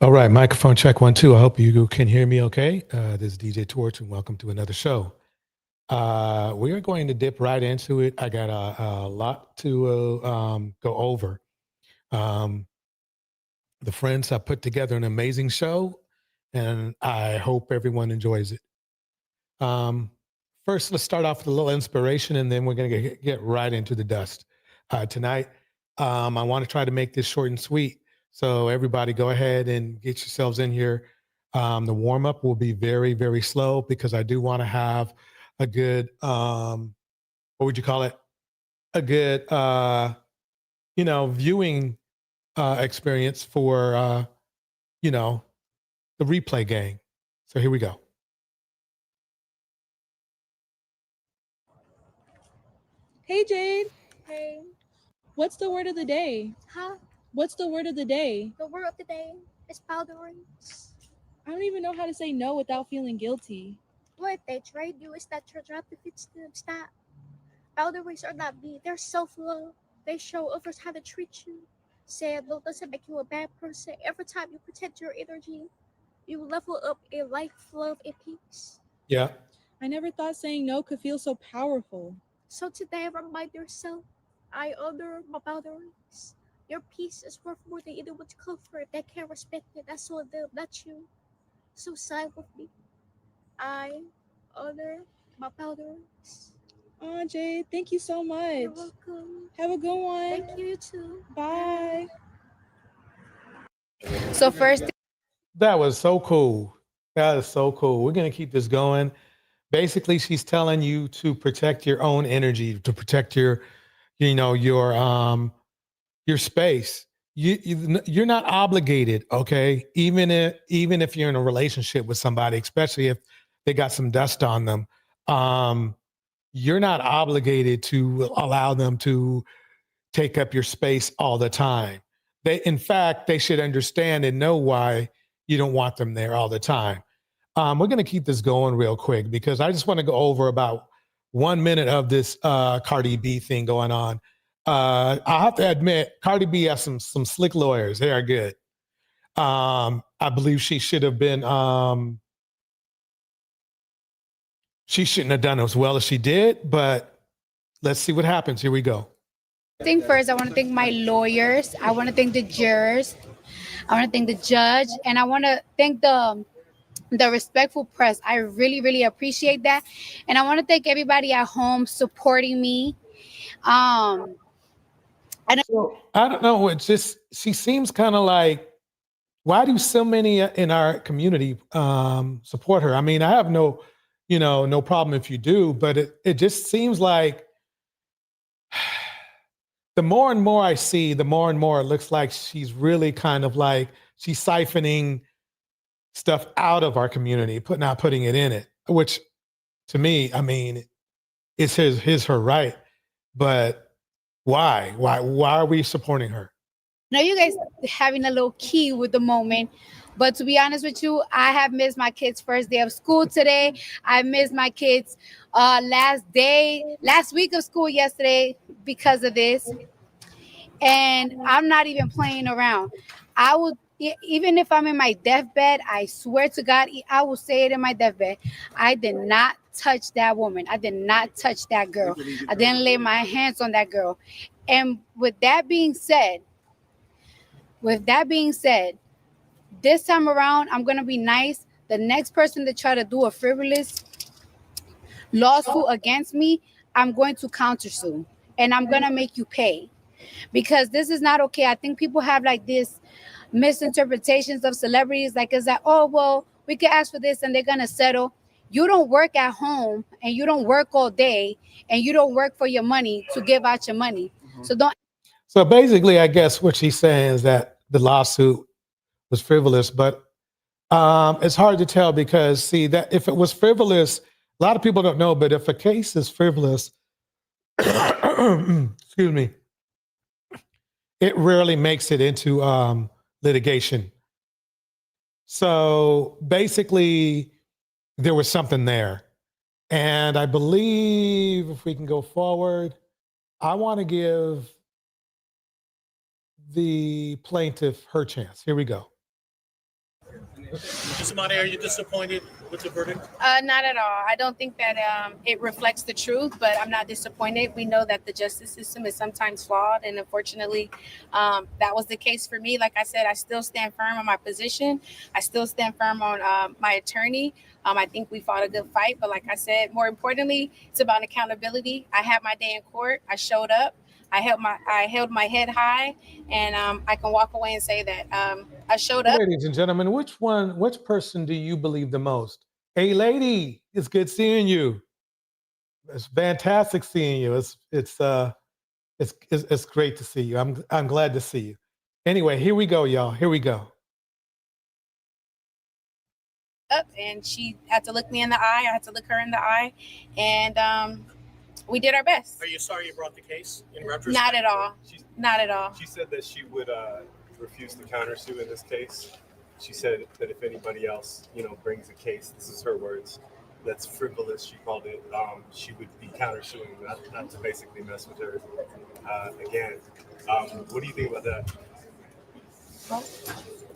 All right, microphone check 1 2. I hope you can hear me okay. This is DJ Torch, and welcome to another show. We are going to dip right into it. I got a lot to go over. Um, the friends have put together an amazing show, and I hope everyone enjoys it. Um, First, let's start off with a little inspiration, and then we're going to get right into the dust. Tonight, I want to try to make this short and sweet. So, everybody, go ahead and get yourselves in here. The warm up will be very, very slow because I do want to have a good, what would you call it? A good, viewing experience for, you know, the replay gang. So, here we go. Hey Jade, Hey, what's the word of the day? huh? What's the word of the day? The word of the day is boundaries. I don't even know how to say no without feeling guilty. What they trade you is that your job to fix them. Stop. Boundaries are not me. They're self-love. They show others how to treat you. Saying no doesn't make you a bad person. Every time you protect your energy, you level up in life, love, and peace. Yeah. I never thought saying no could feel so powerful. So today, remind yourself, I honor my boundaries. Your peace is worth more than anyone's comfort. They can't respect it. That's on them, not you. So side with me. I honor my boundaries. Aw, Jade, thank you so much. You're welcome. Have a good one. Thank you too. Bye. So first, That was so cool. That is so cool. We're going to keep this going. Basically, she's telling you to protect your own energy, to protect your space. You're not obligated, okay? Even if you're in a relationship with somebody, especially if they got some dust on them, um, you're not obligated to allow them to take up your space all the time. In fact, they should understand and know why you don't want them there all the time. We're going to keep this going real quick because I just want to go over about 1 minute of this Cardi B thing going on. I have to admit, Cardi B has some slick lawyers. They are good. I believe she should have been. She shouldn't have done as well as she did, but let's see what happens. Here we go. first, I want to thank my lawyers. I want to thank the jurors. I want to thank the judge, and I want to thank the respectful press. I really, really appreciate that, and I want to thank everybody at home supporting me. Um, So I don't know. It's just she seems kind of like. Why do so many in our community support her? I mean, I have no problem if you do, but it just seems like the more and more I see, the more and more it looks like she's really kind of like she's siphoning stuff out of our community, not putting it in it. Which, to me, I mean, it's her right. But why? Why are we supporting her? I know you guys having a little key with the moment, but to be honest with you, I have missed my kids' first day of school today. I missed my kids' last week of school yesterday because of this, and I'm not even playing around. I will, even if I'm in my deathbed, I swear to God, I will say it in my deathbed. I did not touch that woman. I did not touch that girl. I didn't lay my hands on that girl. And with that being said, this time around, I'm going to be nice. The next person to try to do a frivolous lawsuit against me, I'm going to countersue and I'm going to make you pay because this is not okay. I think people have like this misinterpretations of celebrities. Like, is that, oh, well, we can ask for this and they're going to settle. You don't work at home and you don't work all day and you don't work for your money to give out your money. So don't. So basically, I guess what she's saying is that the lawsuit was frivolous, but it's hard to tell because see that if it was frivolous, a lot of people don't know, but if a case is frivolous, excuse me, it rarely makes it into litigation. So basically, there was something there. And I believe if we can go forward, I want to give the plaintiff her chance. Here we go. Ms. Amani, are you disappointed with the verdict? Not at all. I don't think that it reflects the truth, but I'm not disappointed. We know that the justice system is sometimes flawed, and unfortunately, that was the case for me. Like I said, I still stand firm on my position. I still stand firm on my attorney. I think we fought a good fight, but like I said, more importantly, it's about accountability. I had my day in court. I showed up. I held my head high, and I can walk away and say that I showed up. Ladies and gentlemen, which person do you believe the most? Hey, lady, it's good seeing you. It's fantastic seeing you. It's great to see you. I'm glad to see you. Anyway, here we go, y'all. Here we go. Up, and she had to look me in the eye. I had to look her in the eye, and we did our best. Are you sorry you brought the case in retrospect? Not at all. Not at all. She said that she would refuse to countersue in this case. She said that if anybody else, brings a case, this is her words, that's frivolous, she called it, she would be countersuing, not to basically mess with her again. What do you think about that?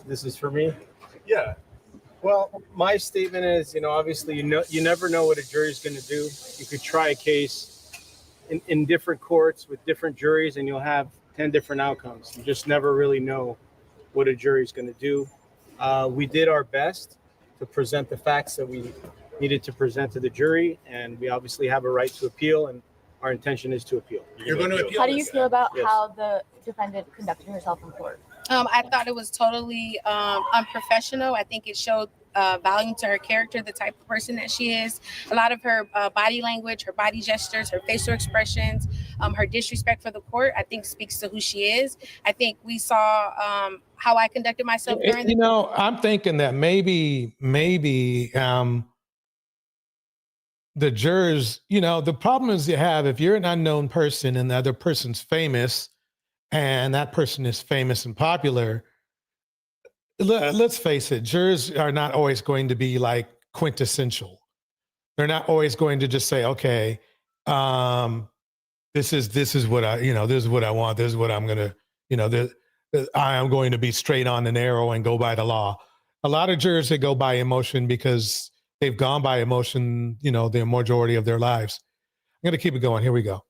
This is for me. Yeah. Well, my statement is, obviously, you never know what a jury is going to do. You could try a case in different courts with different juries, and you'll have 10 different outcomes. You just never really know what a jury is going to do. We did our best to present the facts that we needed to present to the jury, and we obviously have a right to appeal, and our intention is to appeal. You're going to appeal. How do you feel about Yes. how the defendant conducted herself in court? I thought it was totally unprofessional. I think it showed value to her character, the type of person that she is. A lot of her body language, her body gestures, her facial expressions, her disrespect for the court, I think speaks to who she is. I think we saw how I conducted myself during the. I'm thinking that maybe the jurors, the problem is you have, if you're an unknown person and the other person's famous and that person is famous and popular, let's face it, jurors are not always going to be like quintessential. They're not always going to just say, okay, this is what I, this is what I want. This is what I'm going to, I am going to be straight on and narrow and go by the law. A lot of jurors, they go by emotion because they've gone by emotion, the majority of their lives. I'm going to keep it going. Here we go.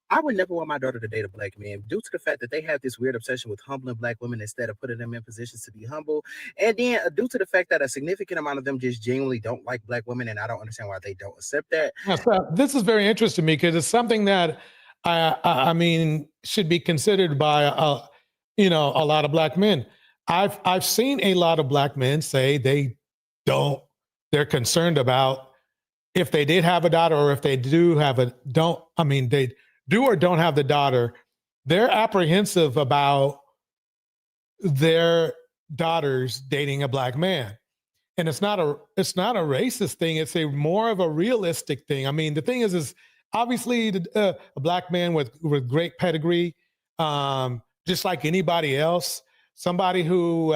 I would never want my daughter to date a black man due to the fact that they have this weird obsession with humbling black women instead of putting them in positions to be humble. And then due to the fact that a significant amount of them just genuinely don't like black women, and I don't understand why they don't accept that. So this is very interesting to me because it's something that I mean should be considered by a lot of black men. I've seen a lot of black men say they're concerned about if they did have a daughter or if they do have they do or don't have the daughter, they're apprehensive about their daughters dating a black man. And it's not a racist thing. It's a more of a realistic thing. I mean, the thing is obviously a black man with great pedigree, just like anybody else, somebody who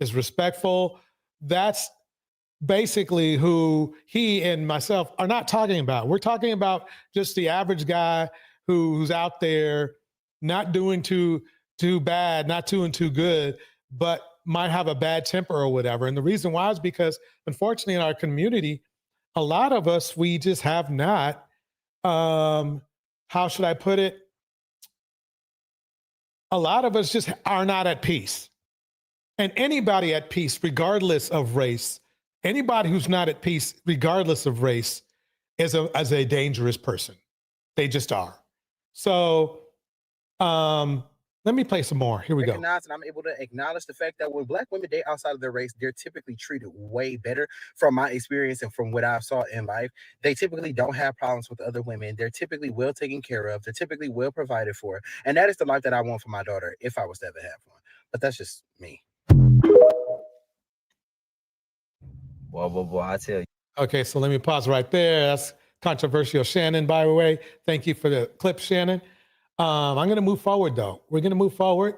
is respectful, that's basically who he and myself are not talking about. We're talking about just the average guy who's out there not doing too bad, not doing too good, but might have a bad temper or whatever. And the reason why is because, unfortunately, in our community, a lot of us, we just have not, how should I put it? A lot of us just are not at peace. And anybody at peace, regardless of race, anybody who's not at peace, regardless of race, is a dangerous person. They just are. So let me play some more. Here we go. And I'm able to acknowledge the fact that when black women date outside of their race, they're typically treated way better. From my experience and from what I saw in life, they typically don't have problems with other women. They're typically well taken care of. They're typically well provided for. And that is the life that I want for my daughter if I was to ever have one. But that's just me. Boy, I tell you. Okay, so let me pause right there. That's controversial Shannon, by the way. Thank you for the clip, Shannon. I'm going to move forward, though. We're going to move forward.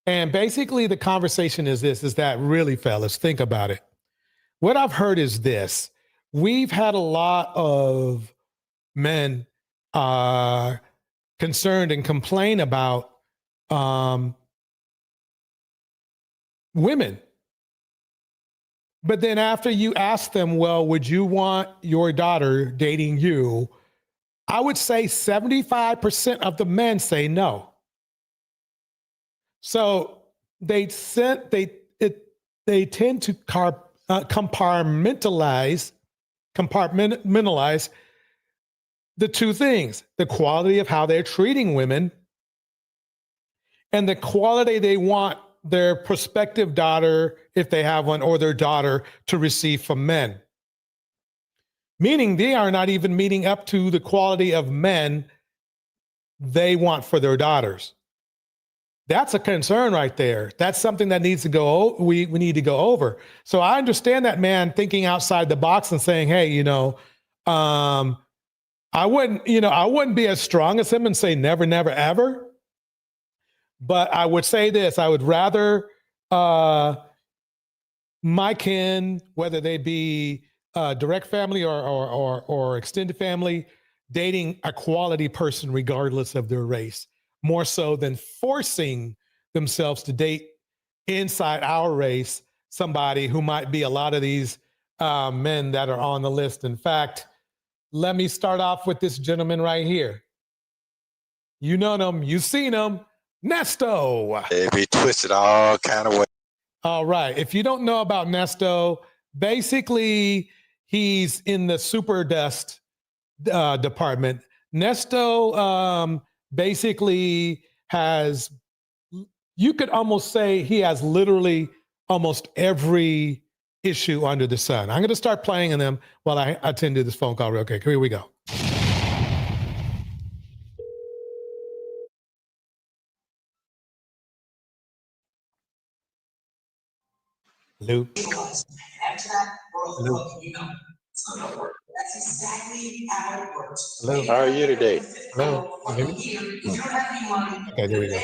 And basically, the conversation is that really, fellas, think about it. What I've heard is this. We've had a lot of men concerned and complain about women. But then after you ask them, well, would you want your daughter dating you? I would say 75% of the men say no. So they tend to compartmentalize the two things: the quality of how they're treating women and the quality they want their prospective daughter, if they have one, or their daughter to receive from men. Meaning they are not even meeting up to the quality of men they want for their daughters. That's a concern right there. That's something that needs to go. We need to go over. So I understand that man thinking outside the box and saying, "Hey, I wouldn't be as strong as him and say never, never, ever." But I would say this: I would rather my kin, whether they be direct family or extended family, dating a quality person regardless of their race, more so than forcing themselves to date inside our race somebody who might be a lot of these men that are on the list. In fact, let me start off with this gentleman right here. You know him, you've seen him, Nesto. It be twisted all kind of ways. All right. If you don't know about Nesto, basically he's in the super dust department. Nesto basically has, you could almost say he has literally almost every issue under the sun. I'm going to start playing them while I attend to this phone call real quick. Here we go. Luke. Luke. That's exactly how it works. Hello. How are you today? Hello. Can you hear me? Okay, there we go.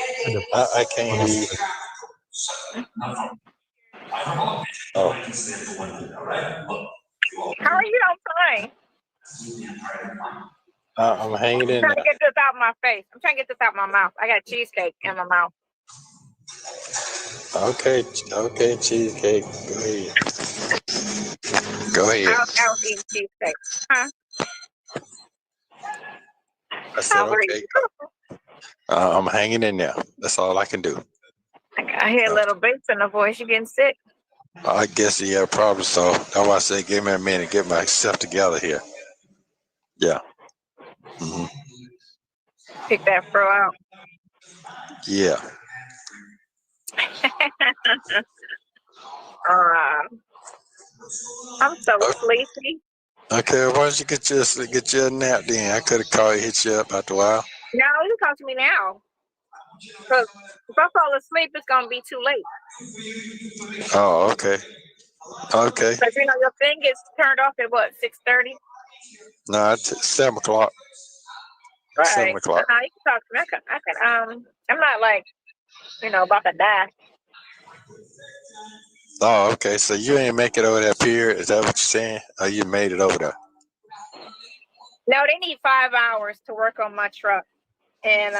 I can't hear you. Oh. How are you? I'm fine. I'm hanging in I'm trying to there. get this out of my face. I'm trying to get this out of my mouth. I got cheesecake in my mouth. Okay, cheesecake. Go ahead. Go ahead. I was eating cheesecake. Huh? I said, How are okay. you? I'm hanging in there. That's all I can do. I hear a little bass in the voice. You getting sick? I guess you have a problem, so that's why I said, give me a minute, get myself together here. Yeah. Mm-hmm. Pick that fro out. Yeah. I'm so sleepy. Okay, why don't you get your nap then? I could have called you, hit you up after a while. No, you can talk to me now. Because if I fall asleep, it's going to be too late. Oh, okay. Okay. Because, your thing gets turned off at what, 6:30? No, it's 7 o'clock. Right. 7 o'clock. No, you can talk to me. I can, I'm not like, about to die. Oh, okay. So you ain't make it over that pier? Is that what you're saying? Oh, you made it over there? No, they need 5 hours to work on my truck. And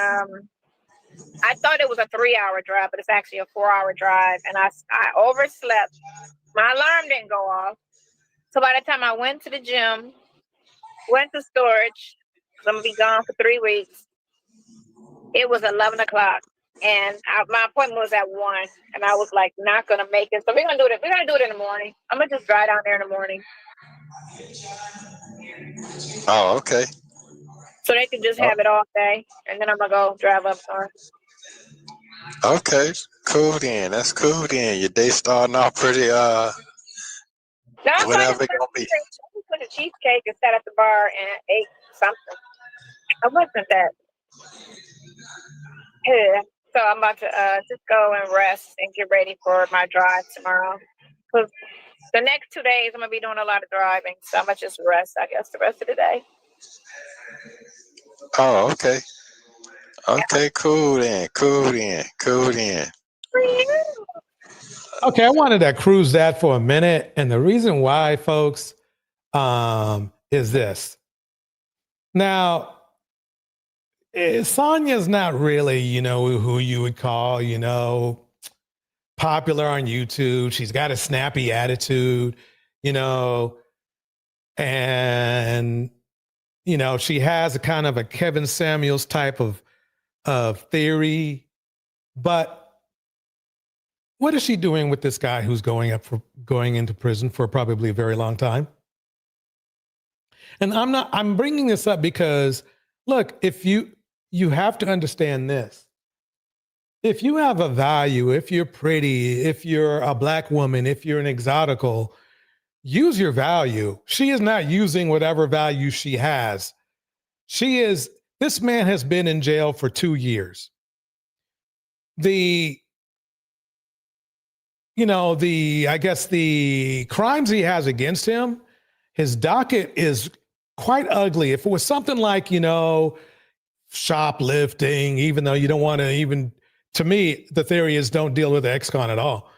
I thought it was a 3-hour drive, but it's actually a 4-hour drive. And I overslept. My alarm didn't go off. So by the time I went to the gym, went to storage, because I'm going to be gone for 3 weeks, it was 11 o'clock. And my appointment was at 1. And I was like, not going to make it. So we're going to do it. We're going to do it in the morning. I'm going to just drive down there in the morning. Oh, okay. So they can just have it all day. And then I'm going to go drive up north. Okay. Cool then. That's cool then. Your day starting off pretty, no, whatever it gonna be. I put a cheesecake and sat at the bar and ate something. I wasn't that. Yeah. So I'm about to just go and rest and get ready for my drive tomorrow. Because the next 2 days I'm going to be doing a lot of driving. So I'm going to just rest, I guess, the rest of the day. Oh, okay. Okay, cool then. Cool then. Okay, I wanted to cruise that for a minute. And the reason why, folks, is this. Now, Sonya's not really, who you would call, popular on YouTube. She's got a snappy attitude, and she has a kind of a Kevin Samuels type of theory. But what is she doing with this guy who's going into prison for probably a very long time? And I'm bringing this up because, look, if you have to understand this. If you have a value, if you're pretty, if you're a Black woman, if you're an exotical, use your value. She is not using whatever value she has. This man has been in jail for 2 years. I guess the crimes he has against him, his docket is quite ugly. If it was something like, shoplifting, even though you don't want to to me, the theory is don't deal with the ex-con at all.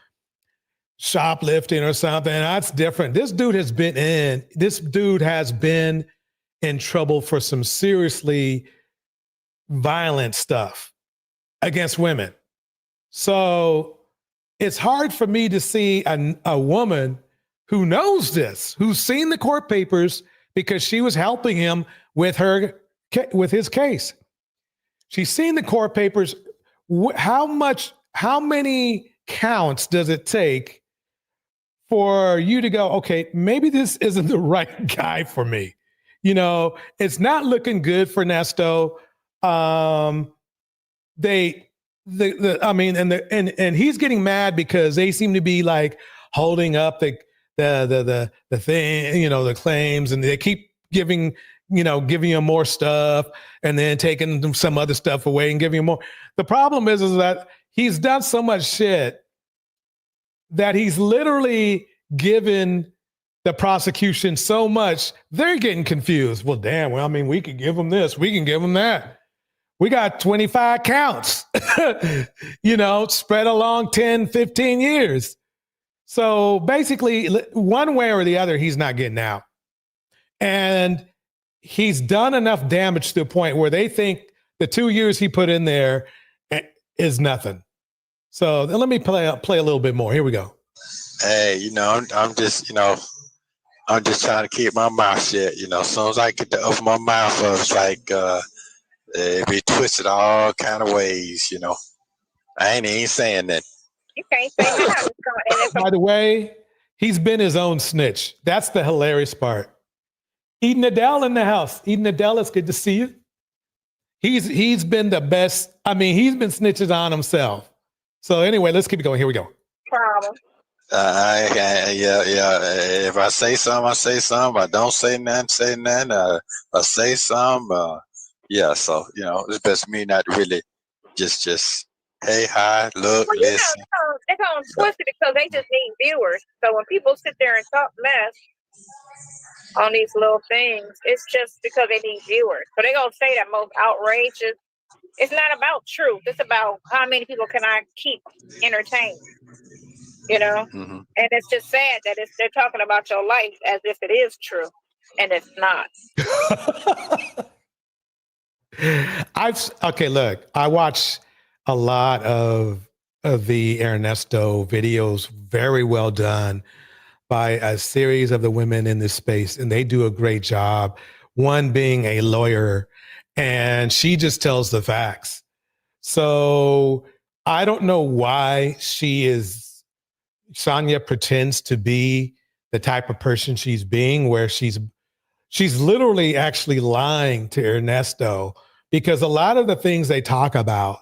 Shoplifting or something, that's different. This dude has been in trouble for some seriously violent stuff against women. So it's hard for me to see a woman who knows this, who's seen the court papers because she was helping him with his case. She's seen the court papers. How many counts does it take for you to go, okay, maybe this isn't the right guy for me? It's not looking good for Nesto. And he's getting mad because they seem to be like holding up the thing, the claims, and they keep giving him more stuff and then taking some other stuff away and giving him more. The problem is that he's done so much shit that he's literally given the prosecution so much, they're getting confused. Well, damn, we could give him this, we can give him that. We got 25 counts, spread along 10, 15 years. So basically, one way or the other, he's not getting out. And he's done enough damage to the point where they think the 2 years he put in there is nothing. So let me play a little bit more. Here we go. Hey, I'm just trying to keep my mouth shut. As soon as I get to open my mouth up, it's like it be twisted all kind of ways. I ain't even saying that. You can't say that. By the way, he's been his own snitch. That's the hilarious part. Eden Adele in the house. Eden Adele, it's good to see you. He's been the best. He's been snitches on himself. So anyway, let's keep it going. Here we go. Problem. If I say something, I say something. I don't say nothing, say nothing. I say something. So it's best for me not to really just hey, hi, look, listen. They're gonna twist it because they just need viewers. So when people sit there and talk mess on these little things, it's just because they need viewers. So they're gonna say that most outrageous. It's not about truth. It's about how many people can I keep entertained. Mm-hmm. And it's just sad that they're talking about your life as if it is true, and it's not. Look, I watch a lot of the Ernesto videos, very well done by a series of the women in this space, and they do a great job. One being a lawyer, and she just tells the facts. So I don't know why Sonya pretends to be the type of person she's being, where she's literally actually lying to Ernesto, because a lot of the things they talk about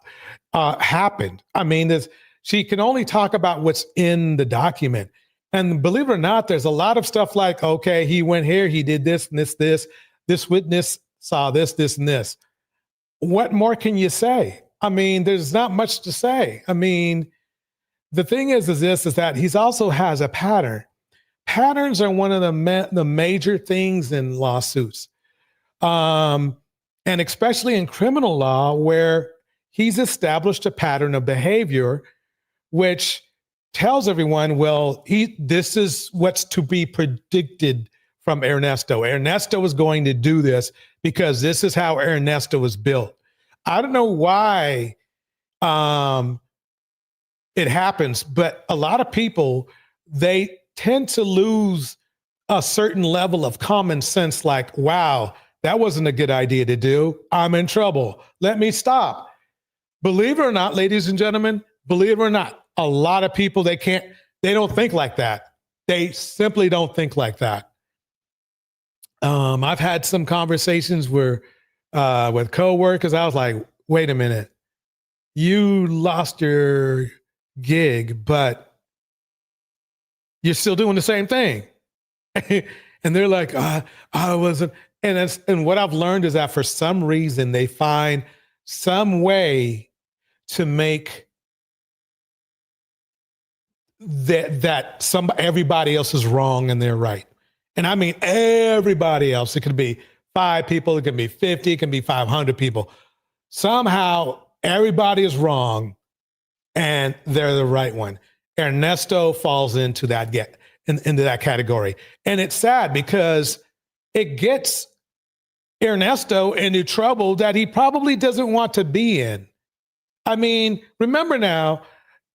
happened. She can only talk about what's in the document. And believe it or not, there's a lot of stuff like, okay, he went here, he did this and this witness saw this, and this. What more can you say? There's not much to say. The thing is that he also has a pattern. Patterns are one of the major things in lawsuits. And especially in criminal law, where he's established a pattern of behavior, which tells everyone, well, this is what's to be predicted from Ernesto. Ernesto is going to do this because this is how Ernesto was built. I don't know why it happens, but a lot of people, they tend to lose a certain level of common sense, like, wow, that wasn't a good idea to do. I'm in trouble. Let me stop. Believe it or not, ladies and gentlemen, believe it or not, a lot of people, they don't think like that. They simply don't think like that. I've had some conversations where with coworkers, I was like, wait a minute, you lost your gig, but you're still doing the same thing. And they're like, I wasn't. And what I've learned is that for some reason, they find some way to make everybody else is wrong and they're right. And I mean everybody else. It could be 5 people, it can be 50, it can be 500 people. Somehow everybody is wrong and they're the right one. Ernesto falls into that into that category. And it's sad because it gets Ernesto into trouble that he probably doesn't want to be in. I mean, remember now,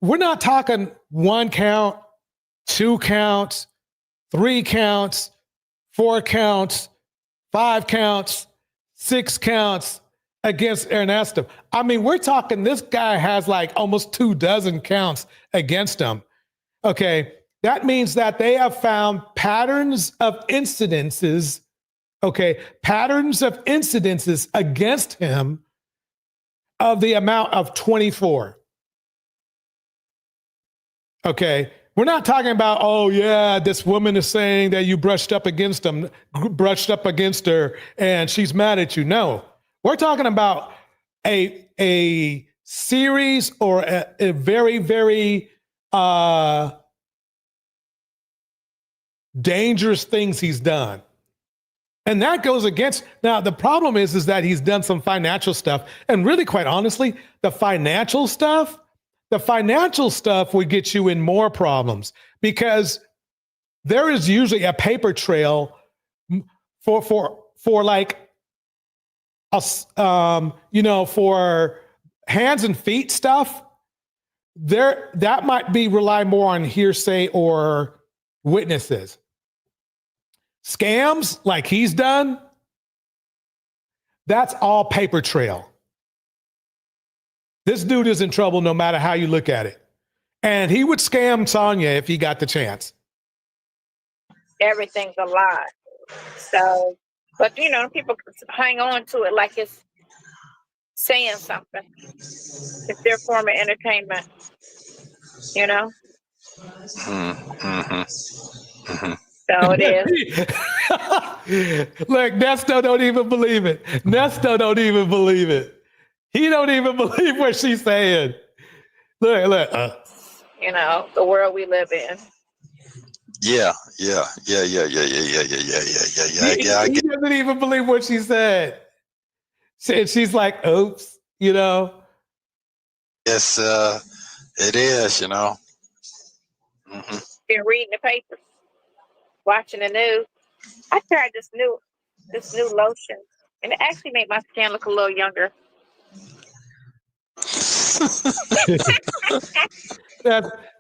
we're not talking 1 count, 2 counts, 3 counts, 4 counts, 5 counts, 6 counts against Ernesto. I mean, we're talking, this guy has like almost 24 counts against him. Okay. That means that they have found patterns of incidences, patterns of incidences against him of the amount of 24. Okay. We're not talking about, oh yeah, this woman is saying that you brushed up against her and she's mad at you. No, we're talking about a series or a very, very dangerous things he's done. And that goes against, now the problem is that he's done some financial stuff. And really, quite honestly, the financial stuff would get you in more problems because there is usually a paper trail for like for hands and feet stuff. That might be rely more on hearsay or witnesses. Scams like he's done, that's all paper trail. This dude is in trouble no matter how you look at it. And he would scam Sonya if he got the chance. Everything's a lie. So, but people hang on to it like it's saying something. It's their form of entertainment, So it is. Look, Nesto don't even believe it. Nesto don't even believe it. He don't even believe what she's saying. Look. The world we live in. Yeah. He doesn't even believe what she said. She's like, oops, Yes, it is, Been reading the papers, watching the news. I tried this new lotion, and it actually made my skin look a little younger.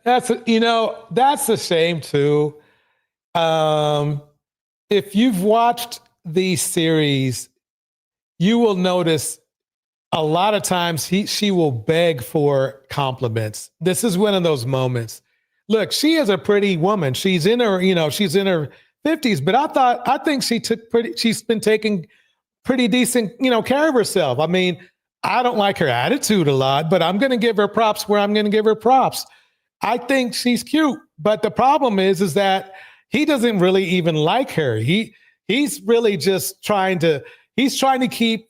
that's a shame too. If you've watched these series, you will notice a lot of times she will beg for compliments. This is one of those moments. Look, she is a pretty woman. She's in her 50s, but I think she's been taking pretty decent, care of herself. I mean, I don't like her attitude a lot, but I'm going to give her props where I'm going to give her props. I think she's cute, but the problem is that he doesn't really even like her. He's really just trying to keep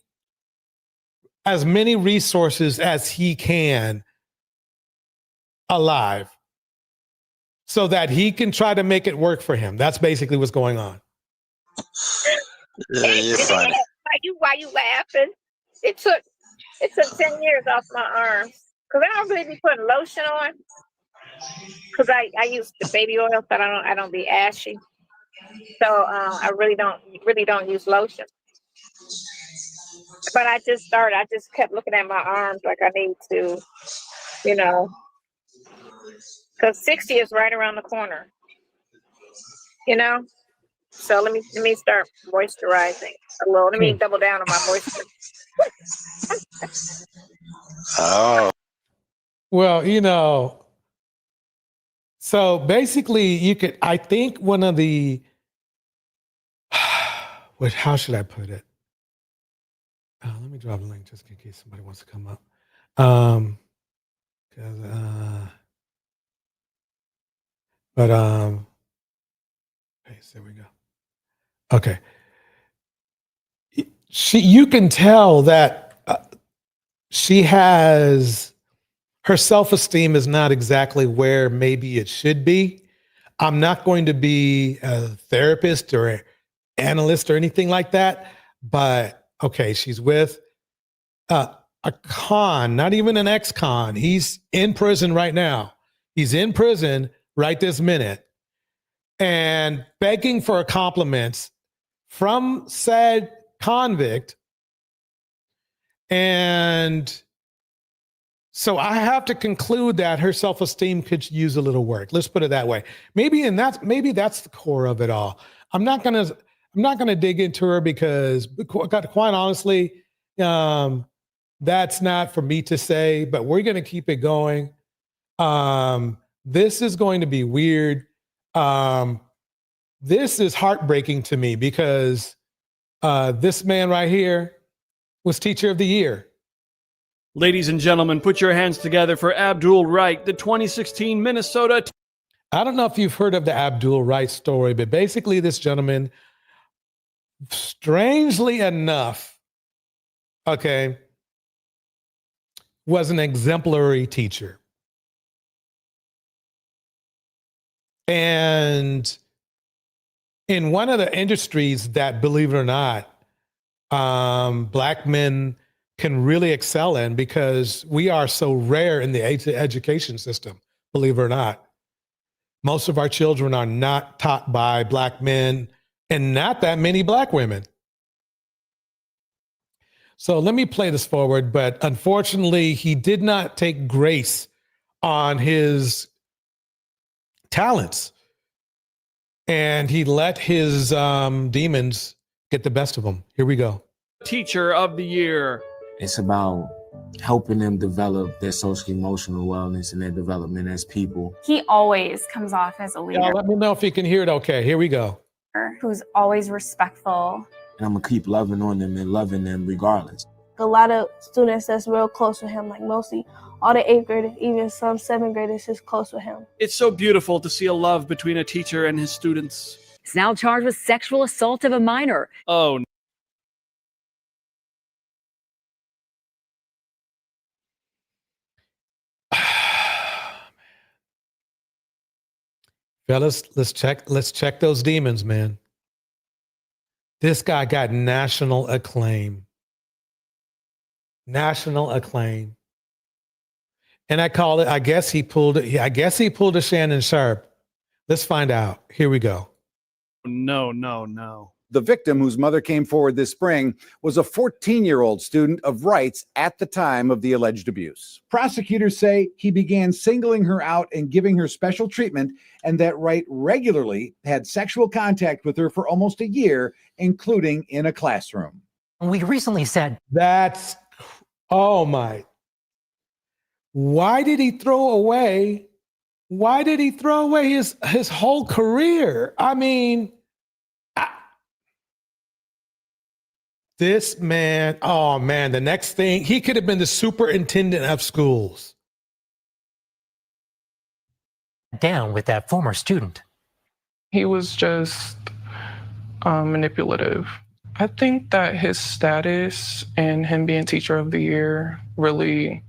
as many resources as he can alive so that he can try to make it work for him. That's basically what's going on. Yeah, you're funny. Why you laughing? It took 10 years off my arms because I don't really be putting lotion on because I use the baby oil, so I don't be ashy. So I really don't use lotion. But I just kept looking at my arms like I need to, you know, because 60 is right around the corner, you know? So let me start moisturizing a little. Let me double down on my moisture. Oh. Well, you know, so basically you could, I think one of the, how should I put it? Let me drop a link just in case somebody wants to come up. Okay, there we go. Okay. You can tell that she has, her self-esteem is not exactly where maybe it should be. I'm not going to be a therapist or an analyst or anything like that, but okay, she's with a con, not even an ex-con. He's in prison right now. He's in prison right this minute and begging for compliments from said convict. And so I have to conclude that her self-esteem could use a little work. Let's put it that way. Maybe that's the core of it all. I'm not gonna dig into her because quite honestly, that's not for me to say, but we're gonna keep it going. This is going to be weird. This is heartbreaking to me because this man right here was Teacher of the Year. Ladies and gentlemen, put your hands together for Abdul Wright, the 2016 Minnesota. I don't know if you've heard of the Abdul Wright story, but basically this gentleman, strangely enough, okay, was an exemplary teacher. And in one of the industries that, believe it or not, Black men can really excel in because we are so rare in the education system, believe it or not. Most of our children are not taught by Black men and not that many Black women. So let me play this forward, but unfortunately, he did not take grace on his talents and he let his demons get the best of him. Here we go. Teacher of the Year. It's about helping them develop their social emotional wellness and their development as people. He always comes off as a leader. Y'all let me know if you can hear it okay. Here we go. Who's always respectful. And I'm going to keep loving on them and loving them regardless. A lot of students that's real close with him, like mostly all the 8th graders, even some 7th graders is close with him. It's so beautiful to see a love between a teacher and his students. He's now charged with sexual assault of a minor. Oh, Fellas, let's check those demons, man. This guy got national acclaim. National acclaim. And I call it, I guess he pulled a Shannon Sharp. Let's find out. Here we go. No. The victim, whose mother came forward this spring, was a 14-year-old student of Wright's at the time of the alleged abuse. Prosecutors say he began singling her out and giving her special treatment, and that Wright regularly had sexual contact with her for almost a year, including in a classroom. We recently said that's, oh my. Why did he throw away his whole career? I mean, this man, oh man, the next thing, he could have been the superintendent of schools. Down with that former student. He was just manipulative. I think that his status and him being Teacher of the Year really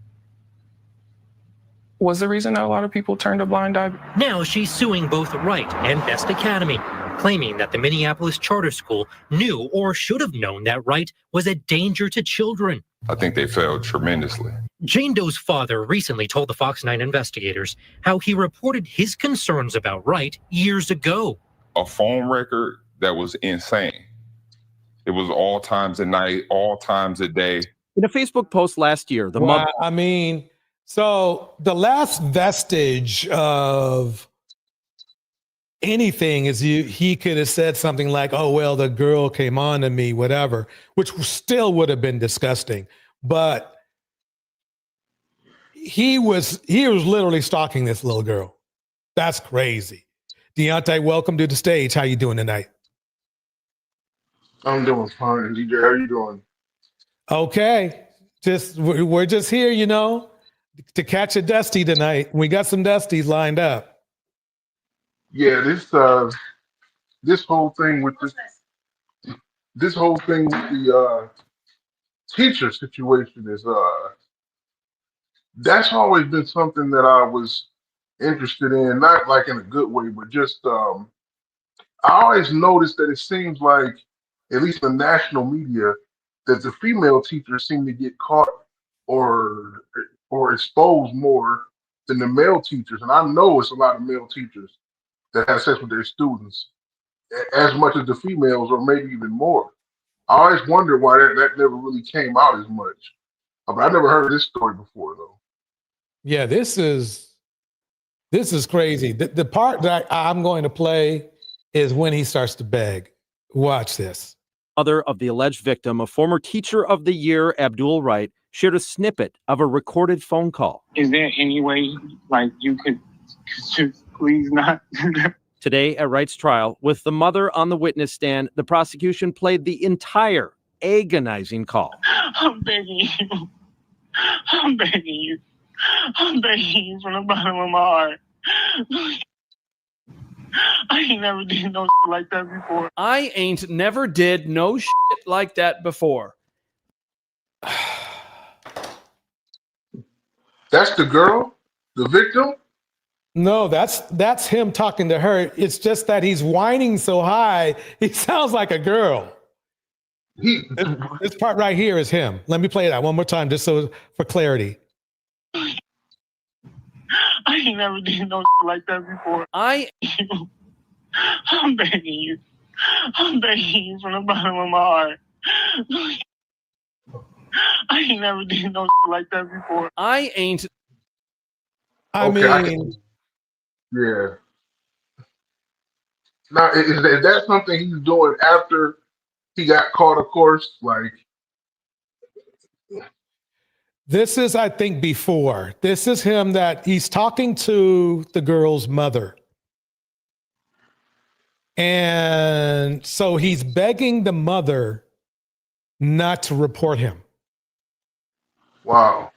was the reason that a lot of people turned a blind eye. Now she's suing both Wright and Best Academy, claiming that the Minneapolis charter school knew or should have known that Wright was a danger to children. I think they failed tremendously. Jane Doe's father recently told the Fox 9 investigators how he reported his concerns about Wright years ago. A phone record that was insane. It was all times at night, all times of day. In a Facebook post last year, the mother. I mean, so the last vestige of anything is he could have said something like, "Oh well, the girl came on to me," whatever, which still would have been disgusting. But he was literally stalking this little girl. That's crazy. Deontay, welcome to the stage. How you doing tonight? I'm doing fine. DJ, how you doing? Okay, we're just here, to catch a DuSTY tonight. We got some DuSTYs lined up. Yeah, this whole thing with this whole thing with the teacher situation is that's always been something that I was interested in, not like in a good way, but just I always noticed that it seems like, at least in the national media, that the female teachers seem to get caught or exposed more than the male teachers. And I know it's a lot of male teachers that have sex with their students as much as the females, or maybe even more. I always wondered why that never really came out as much. But I never heard this story before, though. Yeah, this is crazy. The part that I'm going to play is when he starts to beg. Watch this. Mother of the alleged victim, a former Teacher of the Year, Abdul Wright, shared a snippet of a recorded phone call. Is there any way, like, you could just please not? Today at Wright's trial, with the mother on the witness stand, the prosecution played the entire agonizing call. I'm begging you. I'm begging you. I'm begging you from the bottom of my heart. I ain't never did no shit like that before. I ain't never did no shit like that before. That's the girl? The victim? No, that's him talking to her. It's just that he's whining so high, he sounds like a girl. This part right here is him. Let me play that one more time just so for clarity. I ain't never did no shit like that before. I'm begging you. I'm begging you from the bottom of my heart. I ain't never did no shit like that before. I Okay, mean, yeah. Now, is that something he's doing after he got caught, of course? Like, this is, I think, before. This is him that he's talking to the girl's mother. And so he's begging the mother not to report him. wow.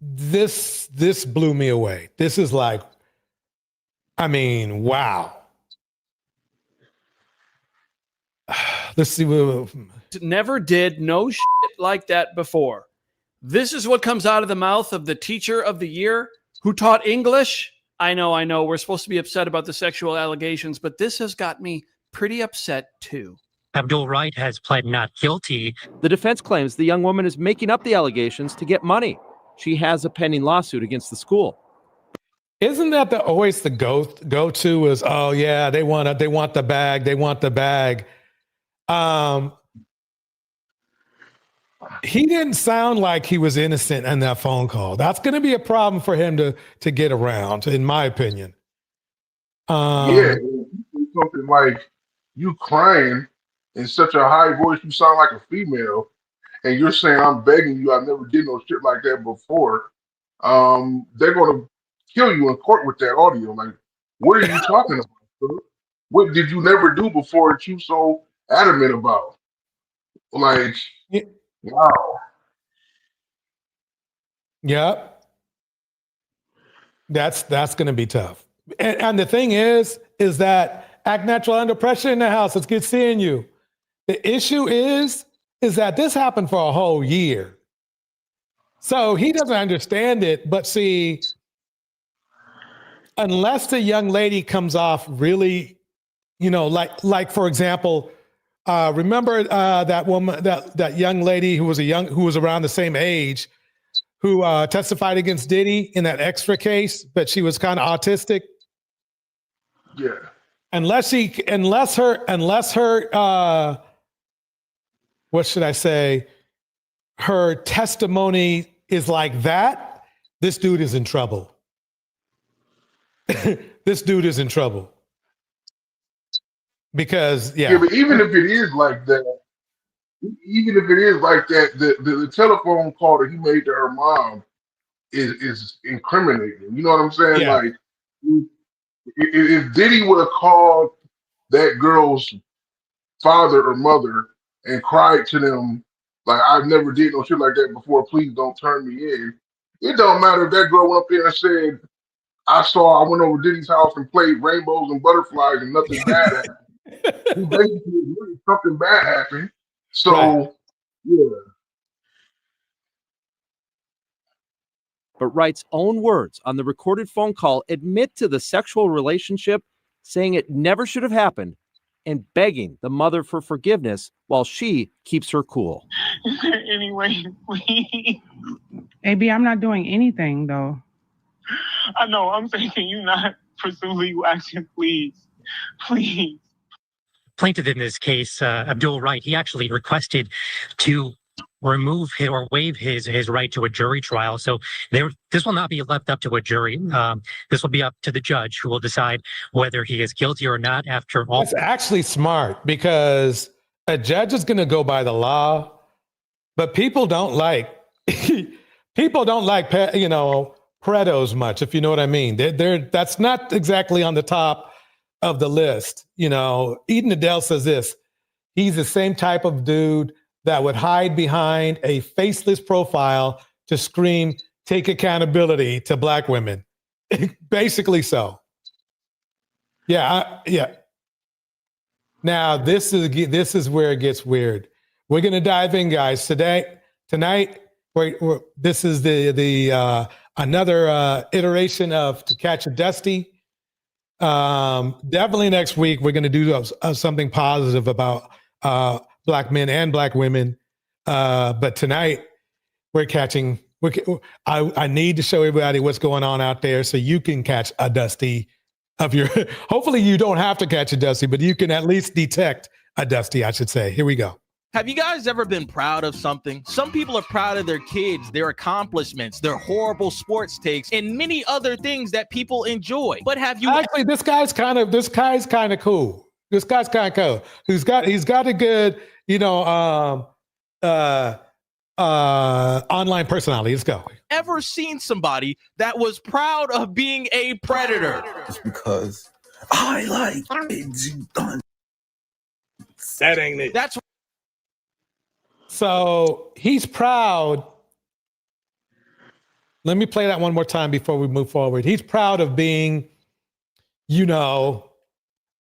This blew me away. This is like, I mean, wow. Let's see. Never did no shit like that before. This is what comes out of the mouth of the Teacher of the Year who taught English. I know. We're supposed to be upset about the sexual allegations, but this has got me pretty upset too. Abdul Wright has pled not guilty. The defense claims the young woman is making up the allegations to get money. She has a pending lawsuit against the school. Isn't that always the go-to is, oh yeah, they want the bag. They want the bag. He didn't sound like he was innocent in that phone call. That's going to be a problem for him to get around, in my opinion. Yeah, something like you crying in such a high voice, you sound like a female, and you're saying, I'm begging you, I never did no shit like that before. They're going to kill you in court with that audio. Like, what are you talking about? Bro? What did you never do before that you so adamant about? Like, wow. Yep. That's going to be tough. And the thing is that act natural under pressure in the house. It's good seeing you. The issue is that this happened for a whole year. So he doesn't understand it, but see, unless the young lady comes off really, like for example, remember that woman, that young lady who was around the same age, who testified against Diddy in that extra case, but she was kind of autistic. Yeah. unless her what should I say? Her testimony is like that, this dude is in trouble. This dude is in trouble. Because Yeah, but even if it is like that, the telephone call that he made to her mom is incriminating. You know what I'm saying? Yeah. Like, if Diddy would have called that girl's father or mother and cried to them like, I've never did no shit like that before, please don't turn me in. It don't matter if that girl went up there and said, I went over to Diddy's house and played rainbows and butterflies and nothing bad happened. Basically, really something bad happened. So, right. Yeah. But Wright's own words on the recorded phone call admit to the sexual relationship, saying it never should have happened, and begging the mother for forgiveness while she keeps her cool. Anyway, please. AB, I'm not doing anything though. I know. I'm saying, can you not pursue legal action, please? Please. Plaintiff in this case, Abdul Wright, he actually requested to remove or waive his right to a jury trial. So this will not be left up to a jury. This will be up to the judge, who will decide whether he is guilty or not after all. It's actually smart because a judge is going to go by the law, but people don't like predos much, if you know what I mean. That's not exactly on the top of the list. Eden Adele says this. He's the same type of dude that would hide behind a faceless profile to scream, take accountability to black women. Basically so. Yeah. Now, this is where it gets weird. We're going to dive in, guys. Tonight, this is the another iteration of To Catch a DuSTY. Definitely next week, we're going to do something positive about black men and black women. But tonight, I need to show everybody what's going on out there so you can catch a DuSTY of your, hopefully you don't have to catch a DuSTY, but you can at least detect a DuSTY, I should say. Here we go. Have you guys ever been proud of something? Some people are proud of their kids, their accomplishments, their horrible sports takes, and many other things that people enjoy. But have you actually? This guy's kind of cool. This guy's kind of cool. He's got a good, online personality. Let's go. Ever seen somebody that was proud of being a predator? Just because I like kids done. That ain't it. That's so he's proud. Let me play that one more time before we move forward. He's proud of being, I'll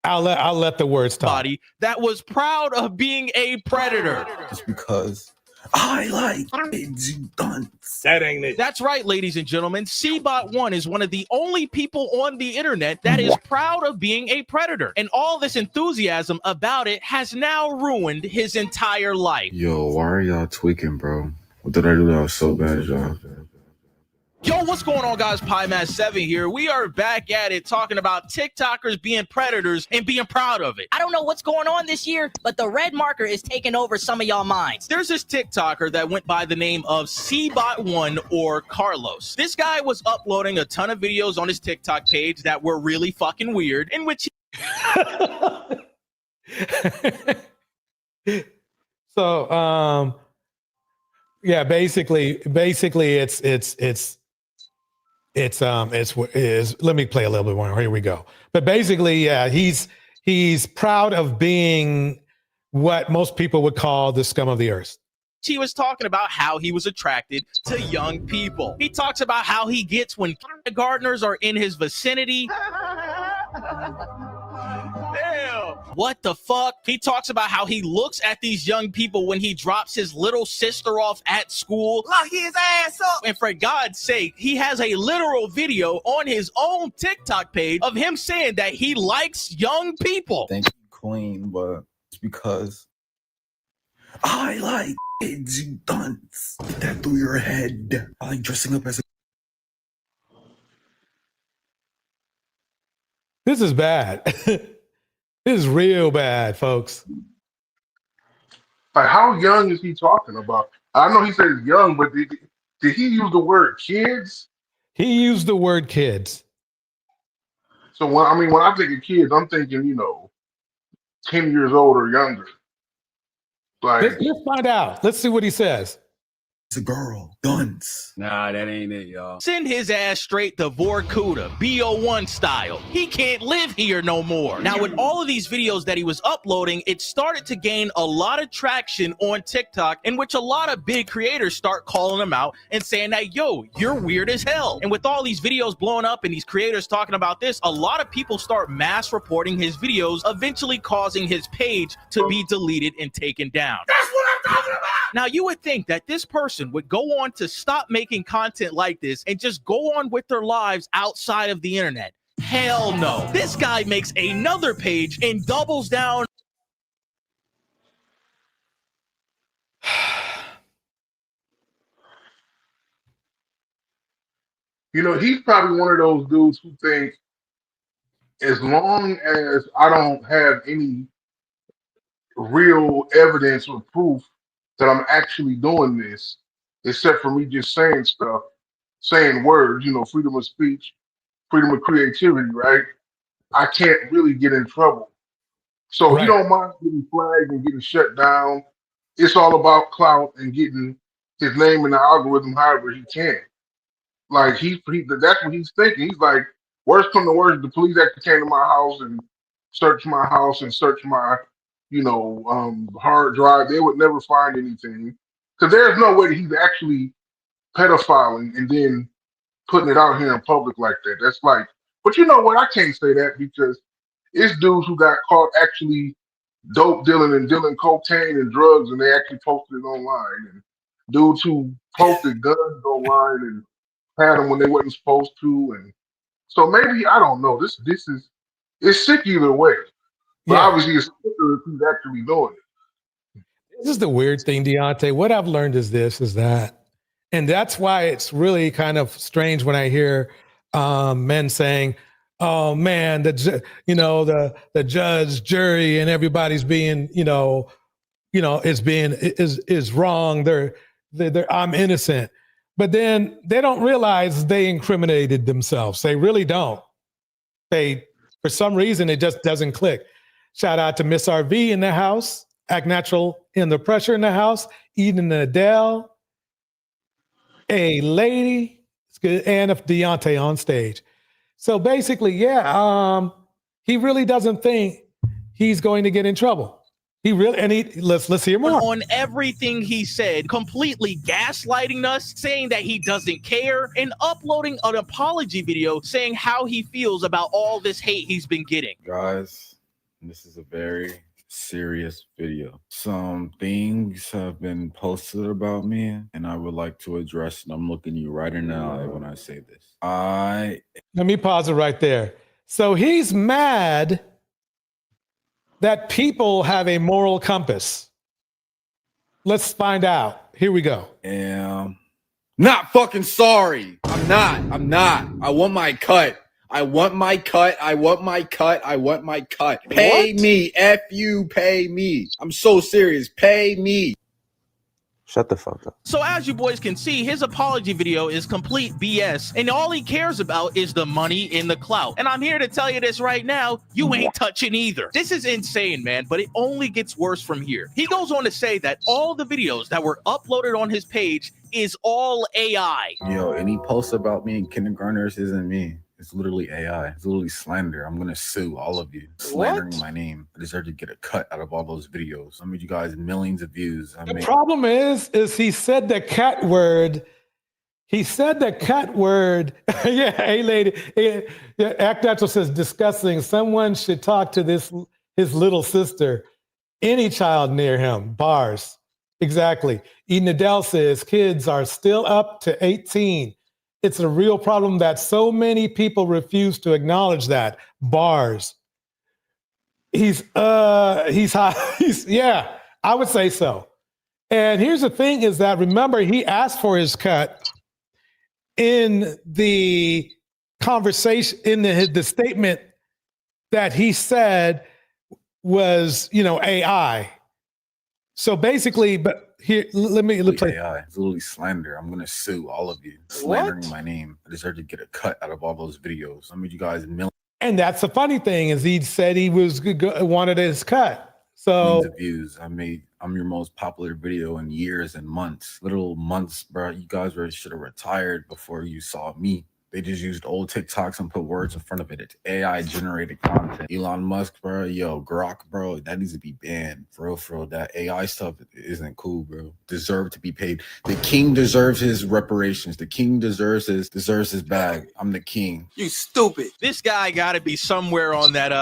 let the words talk. Body that was proud of being a predator. Just because I like kids done. That ain't it. That's right, ladies and gentlemen. CBot1 is one of the only people on the internet that is proud of being a predator. And all this enthusiasm about it has now ruined his entire life. Yo, why are y'all tweaking, bro? What did I do that was so bad, y'all? Yo, what's going on, guys? PieMatt7 here. We are back at it talking about TikTokers being predators and being proud of it. I don't know what's going on this year, but the red marker is taking over some of y'all minds. There's this TikToker that went by the name of CBot1 or Carlos. This guy was uploading a ton of videos on his TikTok page that were really fucking weird, in which So, yeah, basically it's let me play a little bit more. Here we go. But basically, yeah, he's proud of being what most people would call the scum of the earth. he was talking about how he was attracted to young people. He talks about how he gets when kindergartners are in his vicinity. Damn. What the fuck? He talks about how he looks at these young people when he drops his little sister off at school. Lock his ass up. And for God's sake, he has a literal video on his own TikTok page of him saying that he likes young people. Thank you, Queen, but it's because I like kids, you dunce. Get that through your head. I like dressing up as a... This is bad. This is real bad, folks. Like, how young is he talking about? I know he says young, but did he use the word kids? He used the word kids. So when I think of kids, I'm thinking 10 years old or younger. Like, Let's find out. Let's see what he says. It's a girl. Guns. Nah, that ain't it, y'all. Send his ass straight to Vorkuta, BO1 style. He can't live here no more. Now, with all of these videos that he was uploading, it started to gain a lot of traction on TikTok, in which a lot of big creators start calling him out and saying that, yo, you're weird as hell. And with all these videos blowing up and these creators talking about this, a lot of people start mass reporting his videos, eventually causing his page to be deleted and taken down. That's what I'm talking about. Now, you would think that this person would go on to stop making content like this and just go on with their lives outside of the internet. Hell no. This guy makes another page and doubles down. he's probably one of those dudes who think as long as I don't have any real evidence or proof that I'm actually doing this, except for me just saying stuff, saying words, freedom of speech, freedom of creativity, right? I can't really get in trouble. So he don't mind getting flagged and getting shut down. It's all about clout and getting his name in the algorithm however he can. Like that's what he's thinking. He's like, worst come to worst, the police actually came to my house and searched my house and searched my, hard drive. They would never find anything. Because there's no way that he's actually pedophiling and then putting it out here in public like that. That's like, but you know what? I can't say that because it's dudes who got caught actually dope dealing and dealing cocaine and drugs, and they actually posted it online. And dudes who posted guns online and had them when they wasn't supposed to. And so maybe, I don't know. This is, it's sick either way. But obviously it's sicker if he's actually doing it. This is the weird thing, Deontay. What I've learned is that, and that's why it's really kind of strange when I hear men saying, "Oh man, the judge, jury, and everybody's being, is wrong. They're I'm innocent," but then they don't realize they incriminated themselves. They really don't. For some reason, it just doesn't click. Shout out to Miss RV in the house, Act Natural in the Pressure in the house, Eden and Adele, a lady, it's good, and Deontay on stage. So basically, he really doesn't think he's going to get in trouble. Let's hear more. On everything he said, completely gaslighting us, saying that he doesn't care, and uploading an apology video saying how he feels about all this hate he's been getting. Guys, this is a very serious video. Some things have been posted about me, and I would like to address, and I'm looking you right in the eye when I say this. Let me pause it right there. So he's mad that people have a moral compass. Let's find out. Here we go. Not fucking sorry. I'm not. I want my cut. I want my cut. Pay me. F you, pay me. I'm so serious. Pay me. Shut the fuck up. So as you boys can see, his apology video is complete BS, and all he cares about is the money and the clout. And I'm here to tell you this right now, you ain't touching either. This is insane, man, but it only gets worse from here. He goes on to say that all the videos that were uploaded on his page is all AI. Yo, any post about me in kindergartners isn't me. It's literally AI. It's literally slander. I'm gonna sue all of you. Slandering my name. I deserve to get a cut out of all those videos. I made you guys millions of views. The problem is he said the cat word. He said the cat word. Yeah, hey lady. Act Natural says disgusting. Someone should talk to his little sister. Any child near him. Bars. Exactly. Eden Adele says kids are still up to 18. It's a real problem that so many people refuse to acknowledge that. Bars. He's high. Yeah, I would say so. And here's the thing is that, remember, he asked for his cut in the conversation, in the statement that he said was, AI. So basically, but here, let me play. AI. It's literally slander. I'm gonna sue all of you. Slandering my name. I deserve to get a cut out of all those videos. I made you guys millions And that's the funny thing is he said he was wanted his cut. So of views. I'm your most popular video in years and months. Literal months, bro. You guys should have retired before you saw me. They just used old TikToks and put words in front of it. It's AI generated content. Elon Musk, bro. Yo, Grok, bro. That needs to be banned. For real. That AI stuff isn't cool, bro. Deserve to be paid. The king deserves his reparations. The king deserves his bag. I'm the king. You stupid. This guy got to be somewhere on that.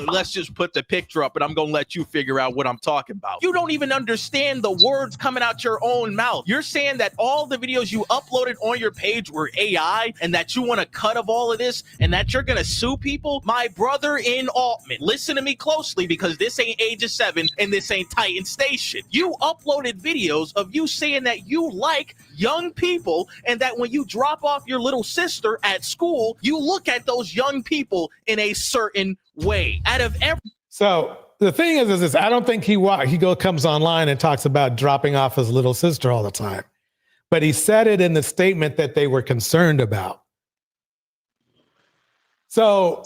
Let's just put the picture up, and I'm going to let you figure out what I'm talking about. You don't even understand the words coming out your own mouth. You're saying that all the videos you uploaded on your page were AI and that you want a cut of all of this and that you're going to sue people? My brother in Altman, listen to me closely because this ain't Ages 7 and this ain't Titan Station. You uploaded videos of you saying that you like young people and that when you drop off your little sister at school, you look at those young people in a certain way. Out of every... So the thing is I don't think he comes online and talks about dropping off his little sister all the time. But he said it in the statement that they were concerned about. So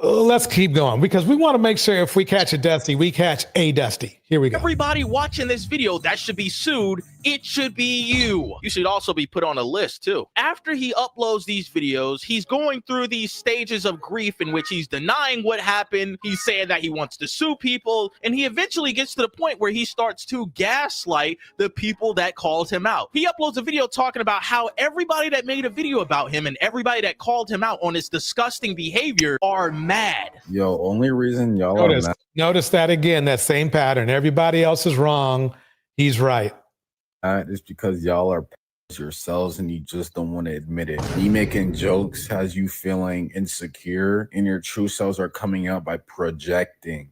let's keep going because we want to make sure if we catch a DuSTY, we catch a DuSTY. Here we go. Everybody watching this video that should be sued, it should be you. You should also be put on a list too. After he uploads these videos, he's going through these stages of grief in which he's denying what happened. He's saying that he wants to sue people. And he eventually gets to the point where he starts to gaslight the people that called him out. He uploads a video talking about how everybody that made a video about him and everybody that called him out on his disgusting behavior are mad. Yo, only reason y'all are mad. Notice that again, that same pattern. Everybody else is wrong. He's right. It's because y'all are yourselves and you just don't want to admit it. Me making jokes has you feeling insecure and your true selves are coming out by projecting.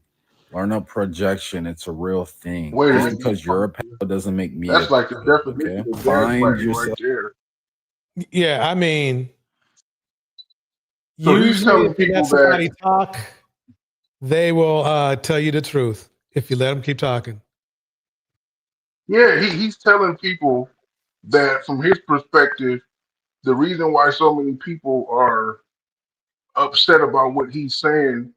Learn a projection. It's a real thing. Wait a Just minute. because you're a pal doesn't make me That's a like the pal, definition of Find gaslighting yourself. right there. Yeah, I mean, So he's usually telling if you people let somebody that talk, they will tell you the truth if you let them keep talking. yeah, he's telling people that from his perspective, the reason why so many people are upset about what he's saying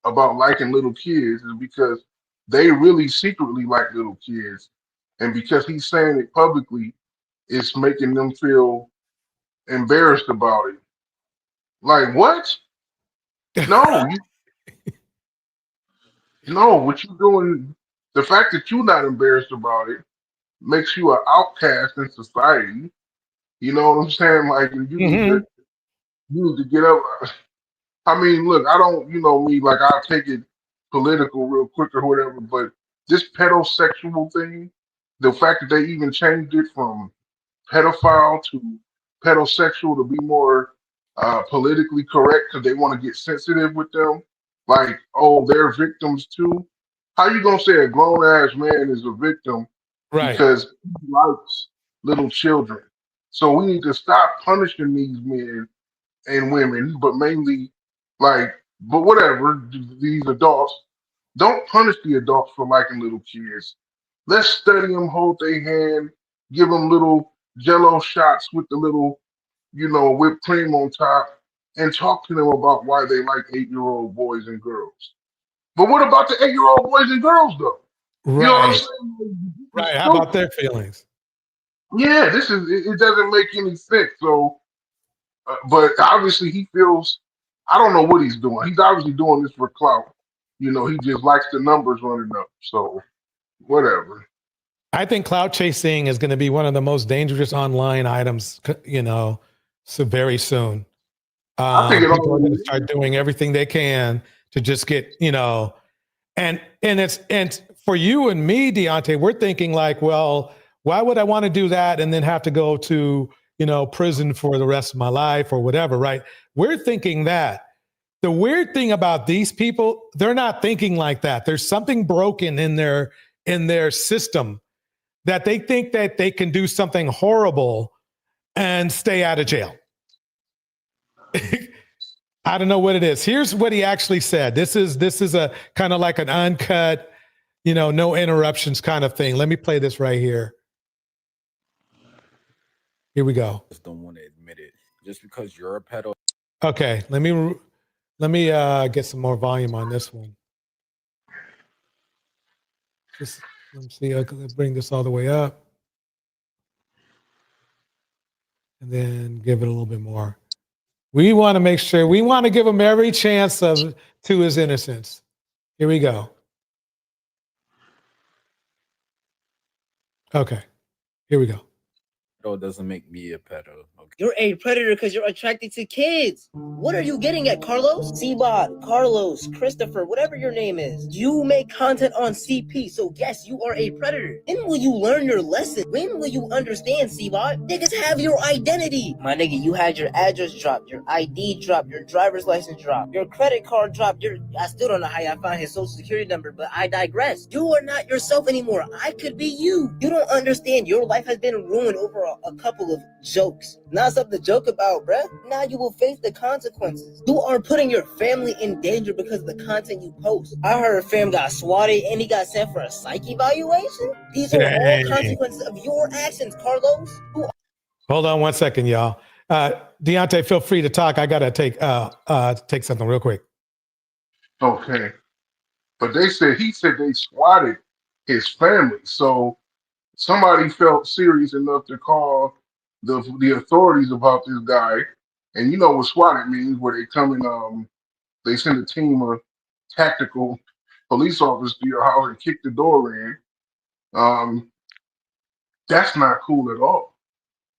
about liking little kids is because they really secretly like little kids. And because he's saying it publicly, it's making them feel embarrassed about it. Like, what? No, what you're doing, the fact that you're not embarrassed about it makes you an outcast in society. You know what I'm saying? Like, you need to get up. I mean, look, I don't, me, like, I'll take it political real quick or whatever, but this pedosexual thing, the fact that they even changed it from pedophile to pedosexual to be more politically correct because they want to get sensitive with them, like, oh, they're victims too. How you gonna say a grown ass man is a victim because he likes little children? So we need to stop punishing these men and women, but mainly but whatever, these adults. Don't punish the adults for liking little kids. Let's study them, hold their hand, give them little Jello shots with the little, whipped cream on top, and talk to them about why they like 8-year-old boys and girls. But what about the 8-year-old boys and girls, though? You know what I'm saying? Right. How about their feelings? Yeah, it doesn't make any sense. So, but obviously he feels, I don't know what he's doing. He's obviously doing this for clout. He just likes the numbers running up. So, whatever. I think cloud chasing is going to be one of the most dangerous online items, so very soon. I think People are going to start doing everything they can to just get, and for you and me, Deontay, we're thinking like, well, why would I want to do that and then have to go to, prison for the rest of my life or whatever, right? We're thinking that. The weird thing about these people, they're not thinking like that. There's something broken in their system that they think that they can do something horrible and stay out of jail. I don't know what it is. Here's what he actually said. This is a kind of like an uncut, no interruptions kind of thing. Let me play this right here. Here we go. Just don't want to admit it. Just because you're a pedo. Okay, let me get some more volume on this one. Just let me see. Let's bring this all the way up, and then give it a little bit more. We want to make sure. We want to give him every chance to his innocence. Here we go. Okay, here we go. Pedo doesn't make me a pedo. Okay. You're a predator because you're attracted to kids. What are you getting at, Carlos? Seabot, Carlos, Christopher, whatever your name is. You make content on CP, so yes, you are a predator. When will you learn your lesson? When will you understand, Seabot? Niggas have your identity. My nigga, you had your address dropped, your ID dropped, your driver's license dropped, your credit card dropped. I still don't know how y'all found his social security number, but I digress. You are not yourself anymore. I could be you. You don't understand. Your life has been ruined over a couple of jokes. Not something to joke about, bruh. Now you will face the consequences. You are putting your family in danger because of the content you post. I heard Fam got swatted and he got sent for a psych evaluation. These are all consequences of your actions, Carlos. Hold on one second, y'all. Deontay, feel free to talk. I gotta take something real quick. Okay. But he said they swatted his family. So somebody felt serious enough to call the authorities about this guy. And you know what swatted means, where they come in, they send a team of tactical police officers to your house and kick the door in. That's not cool at all.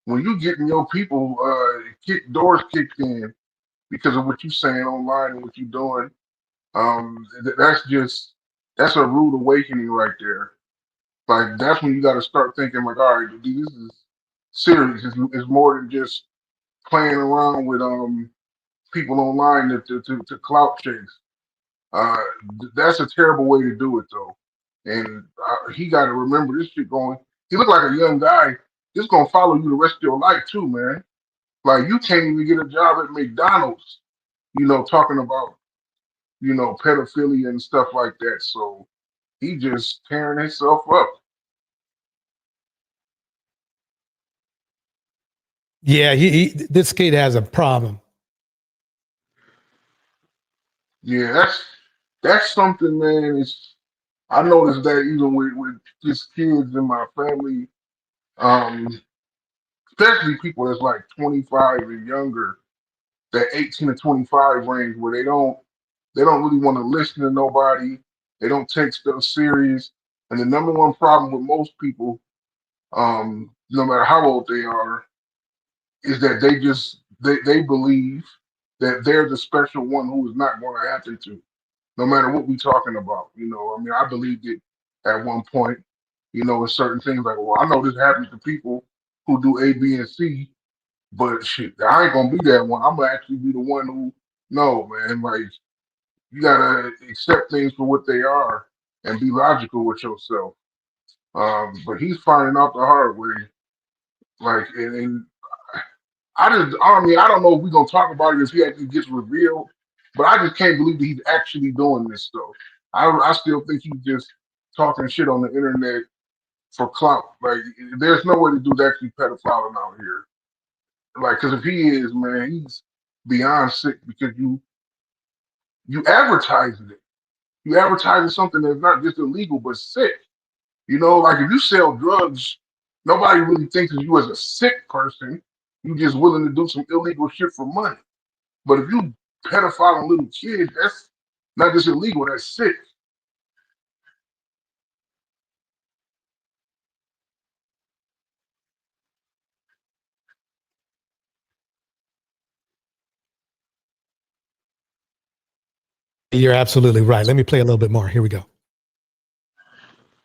When you getting your people doors kicked in because of what you're saying online and what you're doing, that's a rude awakening right there. Like, that's when you got to start thinking, like, all right, this is serious. It's more than just playing around with people online to clout chase. That's a terrible way to do it, though. And he got to remember this shit going. He looked like a young guy. This gonna follow you the rest of your life too, man. Like, you can't even get a job at McDonald's, talking about, pedophilia and stuff like that. So he just tearing himself up. Yeah, this kid has a problem. Yeah, that's something, man. I noticed that even with just kids in my family, especially people that's like 25 and younger, that 18 to 25 range, where they don't really want to listen to nobody. They don't take stuff serious. And the number one problem with most people, no matter how old they are, is that they believe that they're the special one who is not going to happen to, no matter what we're talking about. I mean, I believed it at one point, with certain things like, well, I know this happens to people who do A, B, and C, but shit, I ain't gonna be that one. I'm gonna actually be the one who, no, man, like, you gotta accept things for what they are and be logical with yourself. But he's finding out the hard way. Like, and I mean, I don't know if we're gonna talk about it if he actually gets revealed, but I just can't believe that he's actually doing this stuff. I still think he's just talking shit on the internet for clout. Like, there's no way to do that. Actually pedophiling out here. Like, because if he is, man, he's beyond sick because you advertising it. You advertising something that's not just illegal but sick. Like, if you sell drugs, nobody really thinks of you as a sick person. You just willing to do some illegal shit for money. But if you pedophiling little kids, that's not just illegal, that's sick. You're absolutely right. Let me play a little bit more. Here we go.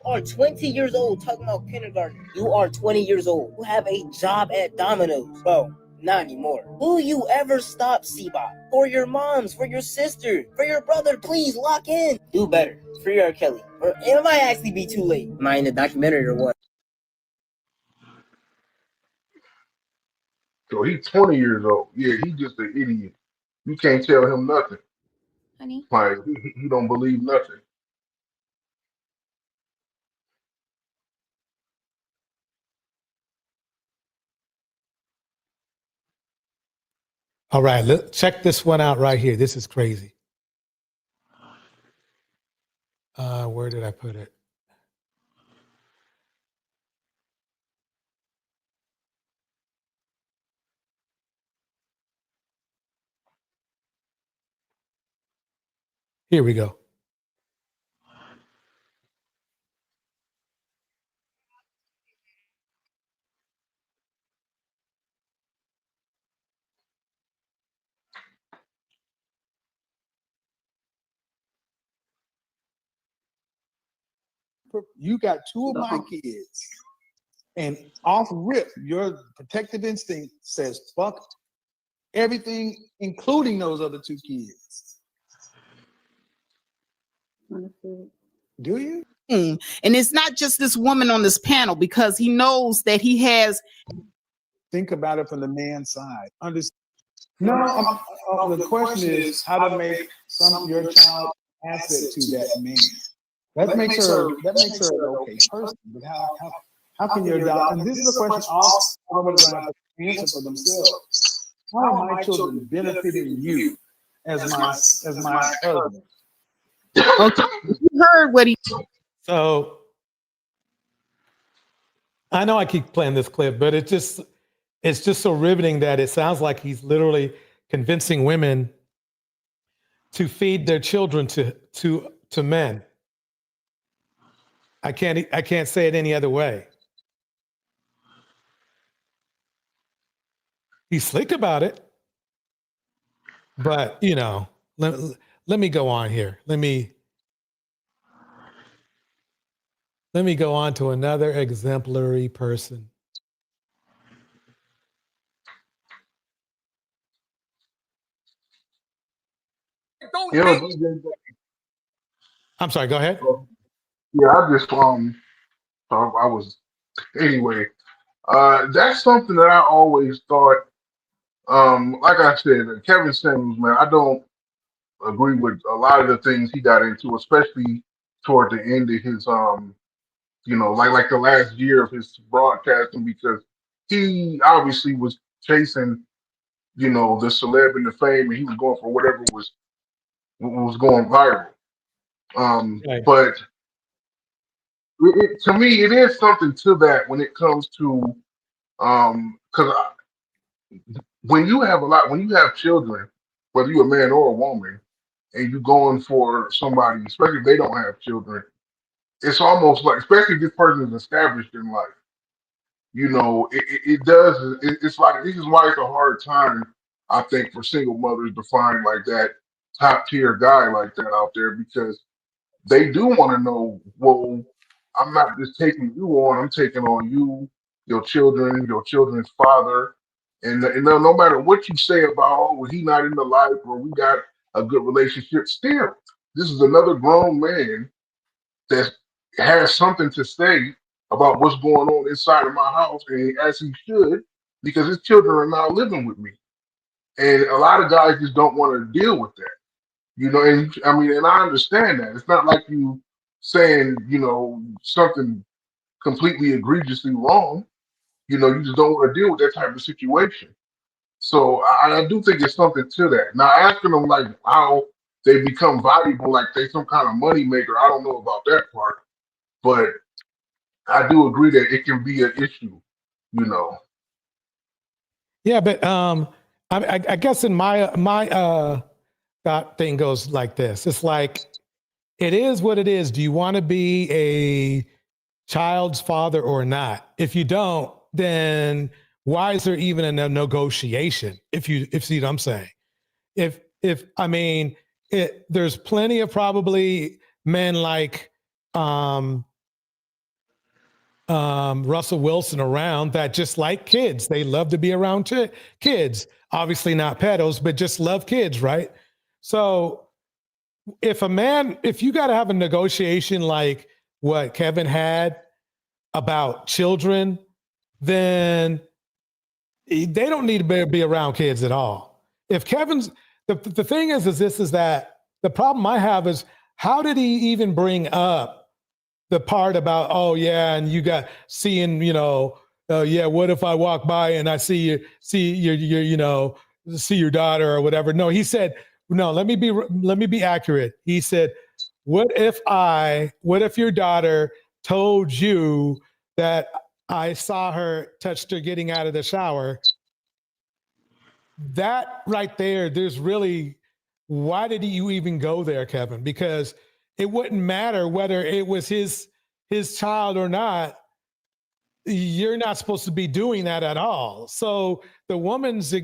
Are 20 years old talking about kindergarten. You are 20 years old. You have a job at Domino's. Bro, not anymore. Will you ever stop, Seabot? For your moms, for your sister, for your brother, please lock in. Do better. Free R. Kelly. Or it might actually be too late. Am I in the documentary or what? So he's 20 years old. Yeah, he's just an idiot. You can't tell him nothing. Honey. Like he don't believe nothing. All right, check this one out right here. This is crazy. Where did I put it? Here we go. You got two of my kids, and off rip, your protective instinct says fuck everything, including those other two kids. Do you? And it's not just this woman on this panel, because he knows that he has. Think about it from the man's side. No, the question is how to make your child asset to that man. That makes her an okay person. But how can you adopt? And this is a question all women are going to answer for themselves. How are my children benefiting you as my husband? Okay, you heard what he. So I know I keep playing this clip, but it's just so riveting that it sounds like he's literally convincing women to feed their children to men. I can't say it any other way. He's slick about it, but let me go on here. Let me go on to another exemplary person. I'm sorry, go ahead. Yeah, I was anyway. That's something that I always thought. Like I said, Kevin Samuels, man, I don't agree with a lot of the things he got into, especially toward the end of his like the last year of his broadcasting, because he obviously was chasing, the celeb and the fame, and he was going for whatever was going viral. Right. But to me, it is something to that when it comes to because when you have children, whether you're a man or a woman, and you're going for somebody, especially if they don't have children, it's almost like, especially if this person is established in life, it does. It's like, this is why it's a hard time, I think, for single mothers to find like that top tier guy like that out there, because they do want to know, well, I'm not just taking you on, I'm taking on you, your children, your children's father. And no matter what you say about, oh, well, he not in the life, or we got a good relationship, still, this is another grown man that has something to say about what's going on inside of my house, and as he should, because his children are now living with me. And a lot of guys just don't want to deal with that. And I mean, and I understand that. It's not like you saying, something completely egregiously wrong. You just don't want to deal with that type of situation. So I do think it's something to that. Now, asking them like how they become valuable, like they some kind of money maker, I don't know about that part, but I do agree that it can be an issue. Yeah, but I guess in my thought thing goes like this. It's like, it is what it is. Do you want to be a child's father or not? If you don't, then why is there even a negotiation? If see what I'm saying? If I mean, there's plenty of probably men like Russell Wilson around that just like kids. They love to be around kids. Obviously not pedos, but just love kids, right? So if you got to have a negotiation like what Kevin had about children, then they don't need to be around kids at all. If Kevin's the thing is that the problem I have is how did he even bring up the part about, oh yeah, and you got seeing, yeah, what if I walk by and I see your daughter or whatever? No, he said, no, let me be accurate. He said, what if your daughter told you that I saw her, touched her getting out of the shower? That right there, there's really, why did you even go there, Kevin? Because it wouldn't matter whether it was his child or not. You're not supposed to be doing that at all. So the woman's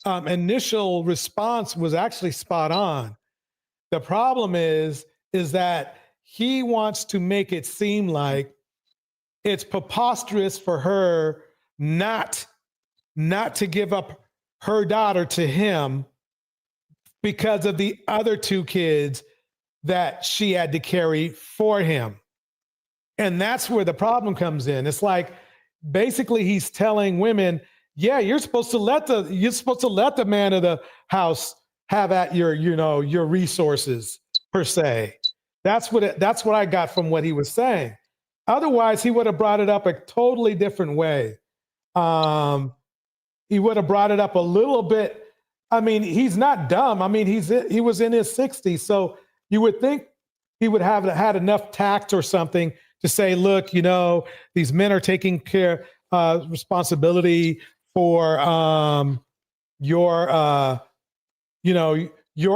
initial response was actually spot on. The problem is that he wants to make it seem like it's preposterous for her not to give up her daughter to him because of the other two kids that she had to carry for him. And that's where the problem comes in. It's like, basically he's telling women, yeah, you're supposed to let the man of the house have at your resources per se. That's what I got from what he was saying. Otherwise, he would have brought it up a totally different way. He would have brought it up a little bit. I mean, he's not dumb. I mean, he was in his 60s, so you would think he would have had enough tact or something to say, look, these men are taking care responsibility for your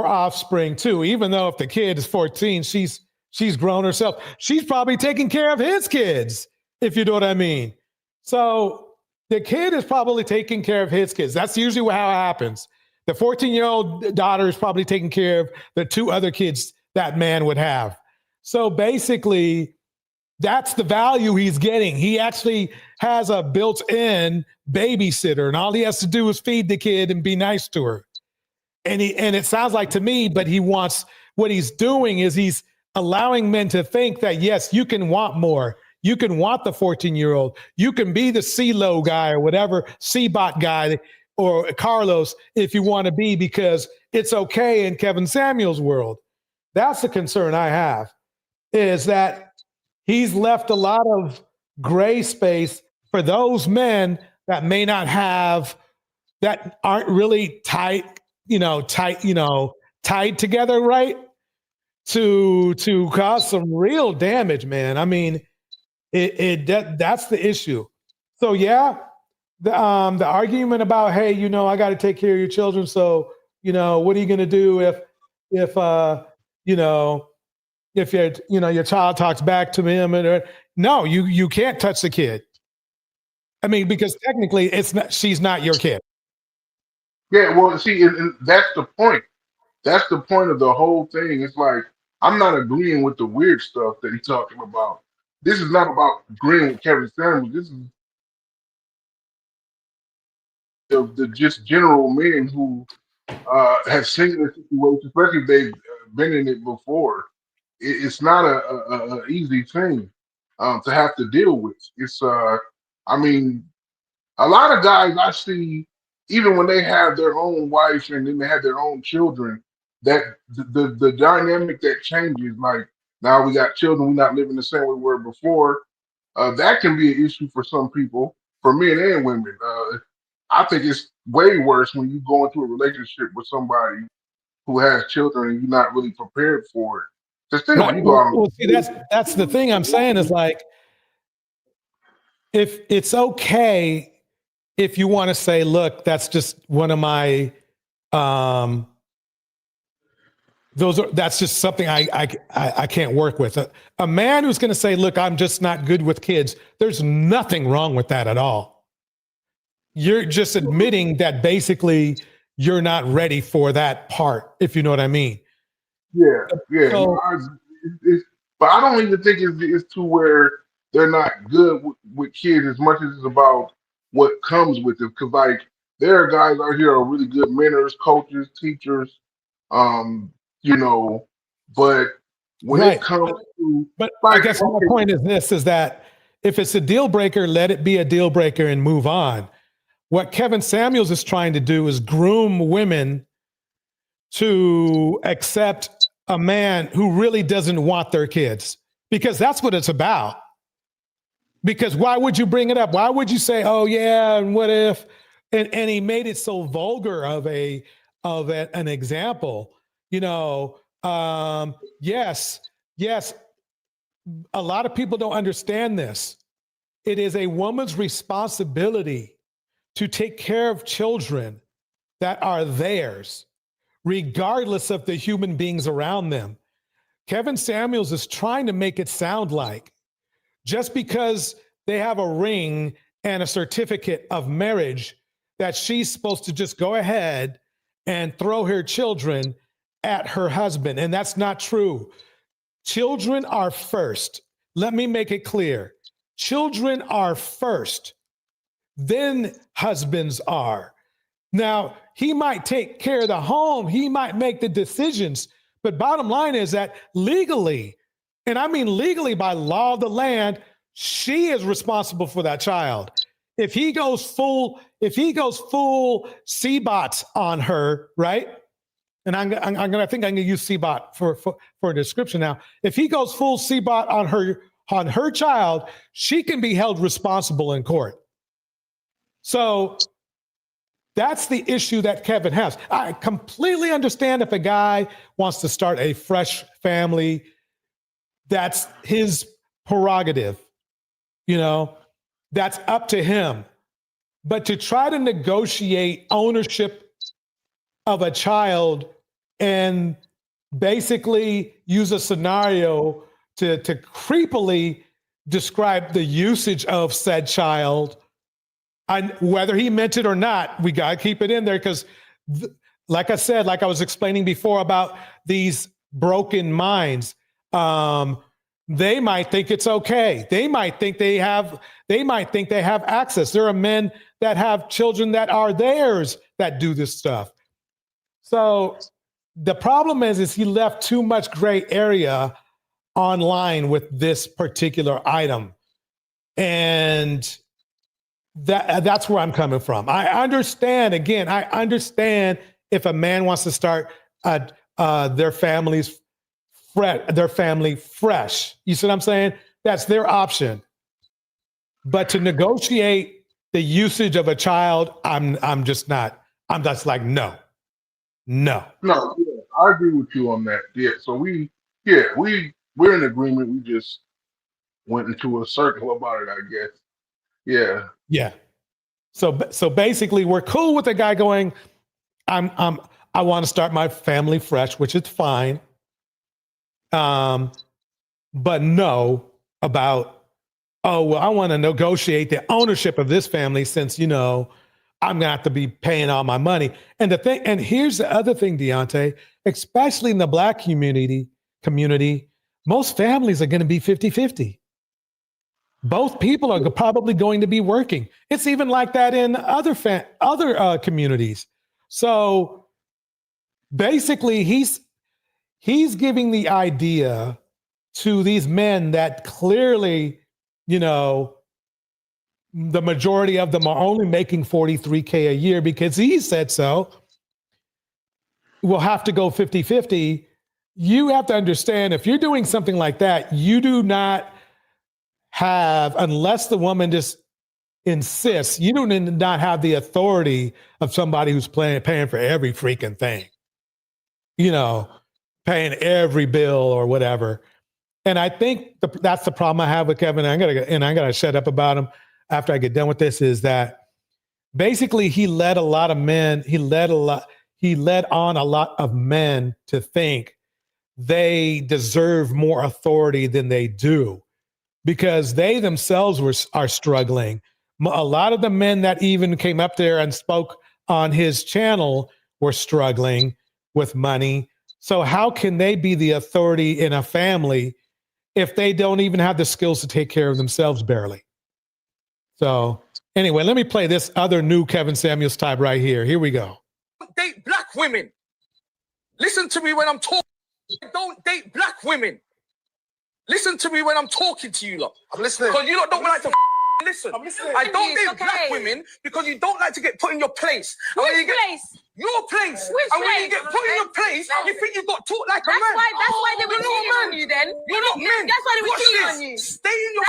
offspring too. Even though if the kid is 14, she's grown herself. She's probably taking care of his kids, if you know what I mean. So the kid is probably taking care of his kids. That's usually how it happens. The 14-year-old daughter is probably taking care of the two other kids that man would have. So basically, that's the value he's getting. He actually has a built-in babysitter, and all he has to do is feed the kid and be nice to her. And it sounds like to me, but what he's doing is he's allowing men to think that, yes, you can want more. You can want the 14-year-old. You can be the CeeLo guy or whatever, C-Bot guy or Carlos if you want to be, because it's okay in Kevin Samuels' world. That's the concern I have, is that he's left a lot of gray space for those men that may not have, that aren't really tied together, right? To cause some real damage, man. I mean, that's the issue. So yeah, the argument about, hey, I got to take care of your children. So, what are you going to do if your child talks back to him? No, you can't touch the kid. I mean, because technically she's not your kid. Yeah, well, see, and that's the point. That's the point of the whole thing. It's like, I'm not agreeing with the weird stuff that he's talking about. This is not about agreeing with Kevin Samuels. This is the just general men who have seen the situation, especially if they've been in it before. It's not a easy thing to have to deal with. It's I mean, a lot of guys I see, even when they have their own wife and then they have their own children, that the dynamic that changes, like now we got children, we're not living the same way we were before. That can be an issue for some people, for men and women. I think it's way worse when you go into a relationship with somebody who has children and you're not really prepared for it. Just think when you go out. Well, see, that's the thing I'm saying is, like, if it's okay if you want to say, look, that's just one of my that's just something I can't work with. A man who's going to say, look, I'm just not good with kids, there's nothing wrong with that at all. You're just admitting that basically you're not ready for that part, if you know what I mean. Yeah. So, but I don't even think it's to where they're not good with kids as much as it's about what comes with it. Because, like, there are guys out here who are really good mentors, coaches, teachers, but when it comes to, but I guess my point is this, is that if it's a deal breaker, let it be a deal breaker and move on. What Kevin Samuels is trying to do is groom women to accept a man who really doesn't want their kids, because that's what it's about. Because why would you bring it up? Why would you say, oh yeah, and what if? And he made it so vulgar of an example. Yes, a lot of people don't understand this. It is a woman's responsibility to take care of children that are theirs, regardless of the human beings around them. Kevin Samuels is trying to make it sound like just because they have a ring and a certificate of marriage that she's supposed to just go ahead and throw her children at her husband. And that's not true. Children are first. Let me make it clear. Children are first, then husbands are. Now, he might take care of the home, he might make the decisions, but bottom line is that legally, and I mean legally by law of the land, she is responsible for that child. If he goes full CBOT on her, right? And I think I'm gonna use CBOT for a description now. If he goes full CBOT on her child, she can be held responsible in court. So that's the issue that Kevin has. I completely understand if a guy wants to start a fresh family, that's his prerogative. That's up to him. But to try to negotiate ownership of a child and basically use a scenario to creepily describe the usage of said child, whether he meant it or not, we got to keep it in there because, like I said, like I was explaining before about these broken minds, they might think it's okay. They might think they have access. There are men that have children that are theirs that do this stuff. So the problem is he left too much gray area online with this particular item. And that's where I'm coming from. I understand if a man wants to start their family fresh. You see what I'm saying? That's their option. But to negotiate the usage of a child, I'm just like, no. No, yeah, I agree with you on that. Yeah, so we're in agreement. We just went into a circle about it, I guess. Yeah. Yeah. So basically, we're cool with the guy going, I want to start my family fresh, which is fine. But no about, oh, well, I want to negotiate the ownership of this family since, I'm gonna have to be paying all my money. And here's the other thing, Deontay, especially in the Black community, most families are going to be 50-50. Both people are probably going to be working. It's even like that in other communities. So basically, he's giving the idea to these men that clearly, the majority of them are only making $43K a year because he said so. We'll have to go 50-50. You have to understand, if you're doing something like that, you do not have, unless the woman just insists, you do not have the authority of somebody who's paying for every freaking thing, paying every bill or whatever. And I think that's the problem I have with Kevin. I gotta shut up about him after I get done with this, is that basically he led on a lot of men to think they deserve more authority than they do because they themselves are struggling. A lot of the men that even came up there and spoke on his channel were struggling with money. So how can they be the authority in a family if they don't even have the skills to take care of themselves barely? So anyway, let me play this other new Kevin Samuels type right here. Here we go. Date black women. Listen to me when I'm talking. Don't date black women. Listen to me when I'm talking to you lot. I'm listening. Because you lot don't like to Listen, I don't date black women because you don't like to get put in your place. Which place? Your place. Which and when you place? get put in your place, you think you got taught like a man. That's why they were You're not a cheating man. on you then. You're not men. That's why they were Watch cheating this. on you. Stay in your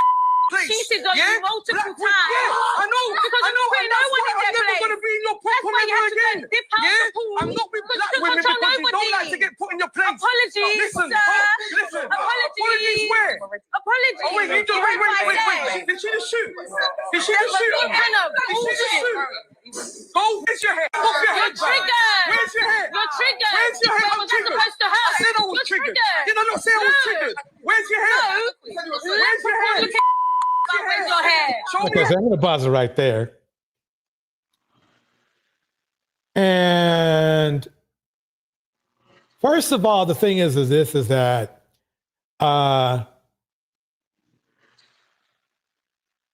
place. Cheated on you multiple times. Yeah, I know. Because I know. you're And no that's one why in I'm their never place. going to be in your That's pool why you ever have to again. dip out Yeah, the pool. I'm not with Because black you women control because you don't nobody. like to get put in your place. Apologies, Listen, sir. listen. Apologies. Where? Apologies. Oh, wait, You heard what I said. Did she just shoot? Did she That's just shoot? some kind of Did she just bullshit. shoot? Go, where's your hair? Pop your head You're back. triggered. Where's your hair? You're triggered. Where's your hair? That I'm was not triggered. supposed to hurt. I said I was You're triggered. triggered. Did I not say I was triggered? Where's your hair? No. Where's your hair? Where's your hair? Show me Okay, so I'm going to pause it right there. And first of all, the thing is that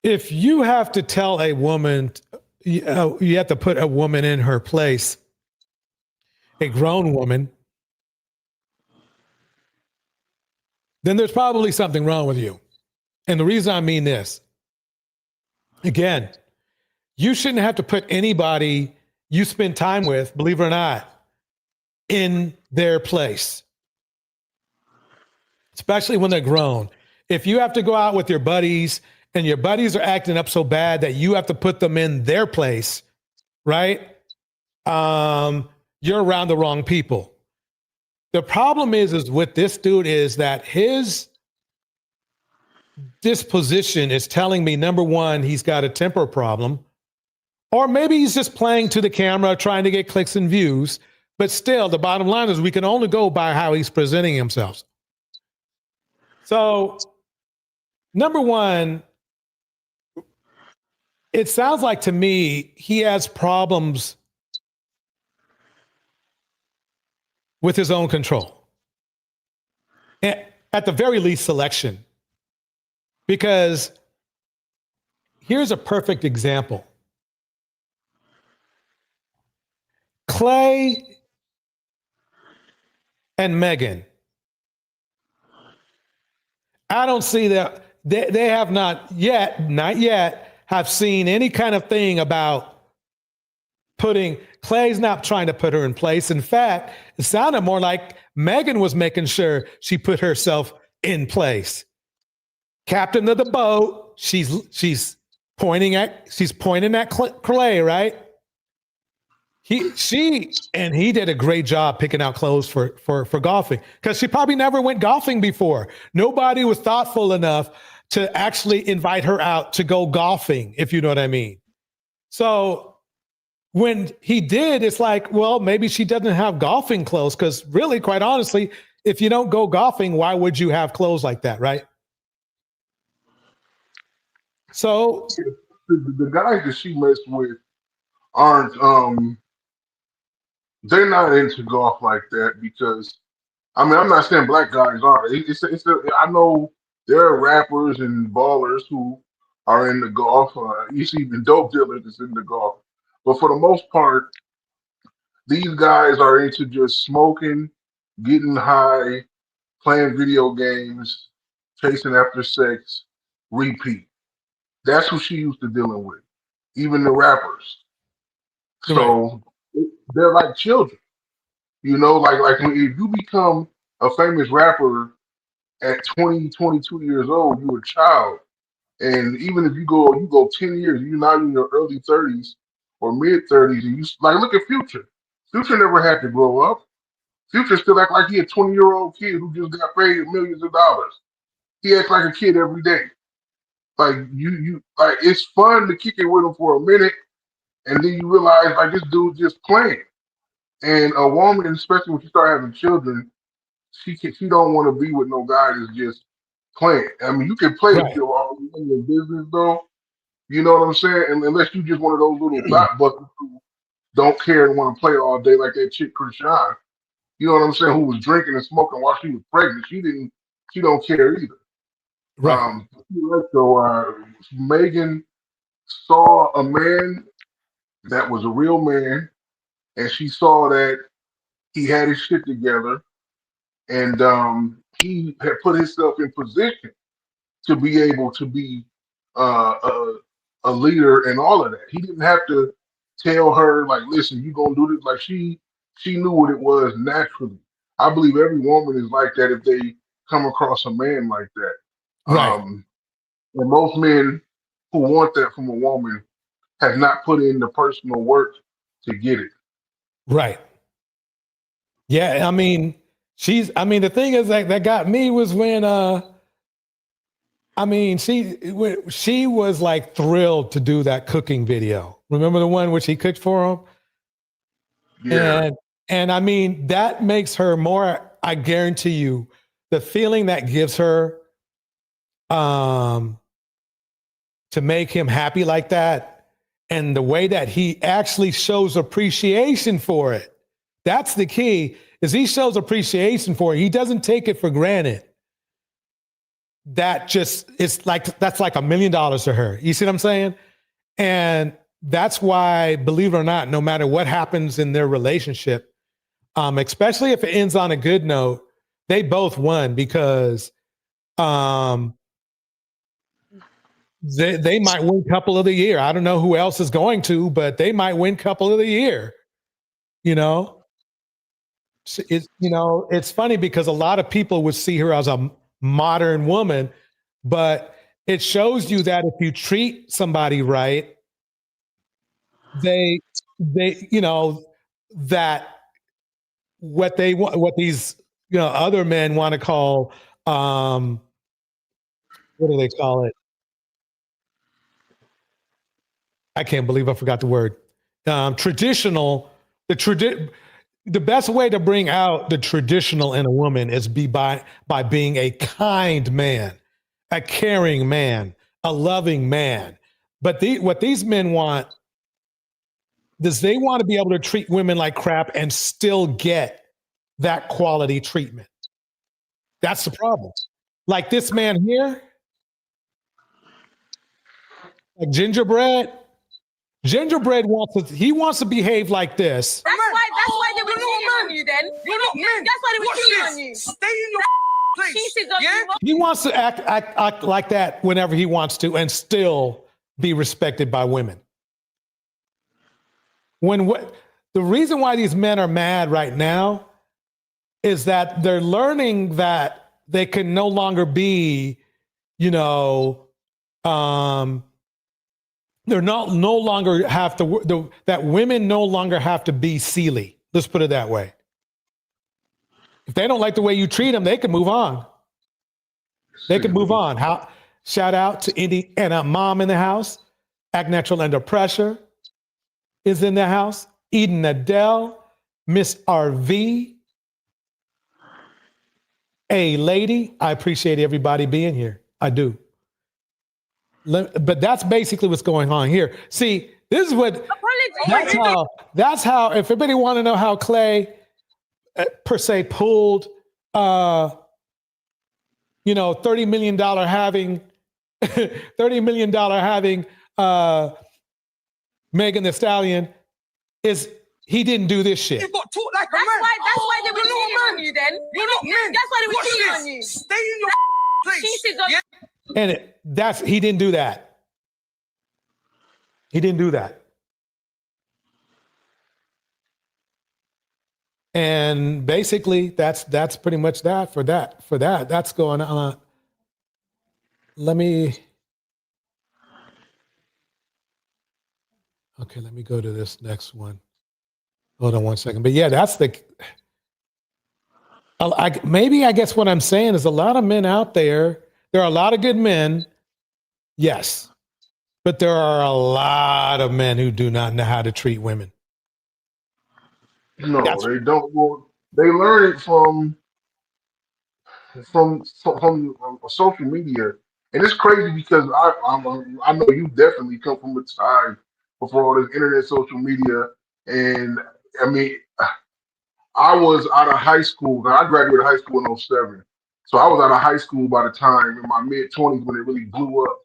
if you have to tell a woman, you have to put a woman in her place, a grown woman, then there's probably something wrong with you. And the reason I mean this, again, you shouldn't have to put anybody you spend time with, believe it or not, in their place, especially when they're grown. If you have to go out with your buddies and your buddies are acting up so bad that you have to put them in their place, right? You're around the wrong people. The problem is with this dude is that his disposition is telling me, number one, he's got a temper problem, or maybe he's just playing to the camera, trying to get clicks and views. But still, the bottom line is we can only go by how he's presenting himself. So, number one, it sounds like to me he has problems with his own control. At the very least, selection. Because here's a perfect example. Clay and Megan. I don't see that they have not yet have seen any kind of thing about putting, Clay's not trying to put her in place. In fact, it sounded more like Megan was making sure she put herself in place. Captain of the boat, she's pointing at Clay, right? He did a great job picking out clothes for golfing, because she probably never went golfing before. Nobody was thoughtful enough to actually invite her out to go golfing, if you know what I mean. So when he did, it's like, well, maybe she doesn't have golfing clothes, because really, quite honestly, if you don't go golfing, why would you have clothes like that, right? So the guys that she messed with aren't they're not into golf like that, because I mean, I'm not saying black guys are. I know there are rappers and ballers who are into golf. You see even dope dealers that's into golf. But for the most part, these guys are into just smoking, getting high, playing video games, chasing after sex, repeat. That's who she used to dealing with. Even the rappers. So they're like children. You know, like if you become a famous rapper at 20, 22 years old, you're a child. And even if you go 10 years, you're now in your early 30s or mid 30s, and you like look at Future. Future never had to grow up. Future still act like he a 20-year-old kid who just got paid millions of dollars. He acts like a kid every day. Like you like it's fun to kick it with him for a minute, and then you realize like this dude just playing. And a woman, especially when you start having children, she don't want to be with no guy that's just playing. I mean, you can play if you're all in your business, though. You know what I'm saying? And unless you just one of those little dot buckets who don't care and want to play all day, like that chick Krishan. You know what I'm saying? Who was drinking and smoking while she was pregnant? She don't care either. Right. So Megan saw a man that was a real man, and she saw that he had his shit together, and he had put himself in position to be able to be a leader and all of that. He didn't have to tell her like, listen, you gonna do this. Like she knew what it was naturally. I believe every woman is like that if they come across a man like that. Right. And most men who want that from a woman have not put in the personal work to get it. Right. Yeah, I mean, the thing is that got me was when she was like thrilled to do that cooking video. Remember the one where she cooked for him? Yeah. And I mean, that makes her more, I guarantee you, the feeling that gives her to make him happy like that, and the way that he actually shows appreciation for it. That's the key, is he shows appreciation for it. He doesn't take it for granted. That's like $1 million to her. You see what I'm saying? And that's why, believe it or not, no matter what happens in their relationship, especially if it ends on a good note, they both won, because they might win couple of the year. I don't know who else is going to, but they might win couple of the year. It's funny because a lot of people would see her as a modern woman, but it shows you that if you treat somebody right, they that what they want, what these other men want to call what do they call it? I can't believe I forgot the word. Traditional. The best way to bring out the traditional in a woman is by being a kind man, a caring man, a loving man. But what these men want is they want to be able to treat women like crap and still get that quality treatment. That's the problem. Like this man here, like Gingerbread wants to behave like this. That's why they were cheating on you then. You're not men. That's why they were Watch cheating this. on you. Stay in your place. Cheated on Yeah? you. He wants to act like that whenever he wants to and still be respected by women. The reason why these men are mad right now is that they're learning that they can no longer be, they're no longer have to, that women no longer have to be Sealy. Let's put it that way. If they don't like the way you treat them, they can move on. They can move on. Shout out to Indy and a mom in the house. Act Natural Under Pressure is in the house. Eden Adele, Miss RV, A Lady. I appreciate everybody being here. I do. But that's basically what's going on here. See, this is what, that's how, if everybody want to know how Clay, per se, pulled, $30 million having, $30 million having Megan Thee Stallion, is he didn't do this shit. You got taught like a man. That's why they were cheating on you then. You're not men. That's why they were Watch cheating this. on you. Stay in your place. Cheated on Yeah? And he didn't do that. He didn't do that. And basically, that's pretty much that for that. That's going on. Let me go to this next one. Hold on one second. But yeah, that's I guess what I'm saying is a lot of men out there. There are a lot of good men, yes, but there are a lot of men who do not know how to treat women. No, they don't. Well, they learn it from social media, and it's crazy because I know you definitely come from a time before all this internet, social media, and I mean, I was out of high school. I graduated high school in 07. So I was out of high school by the time in my mid-20s when it really blew up.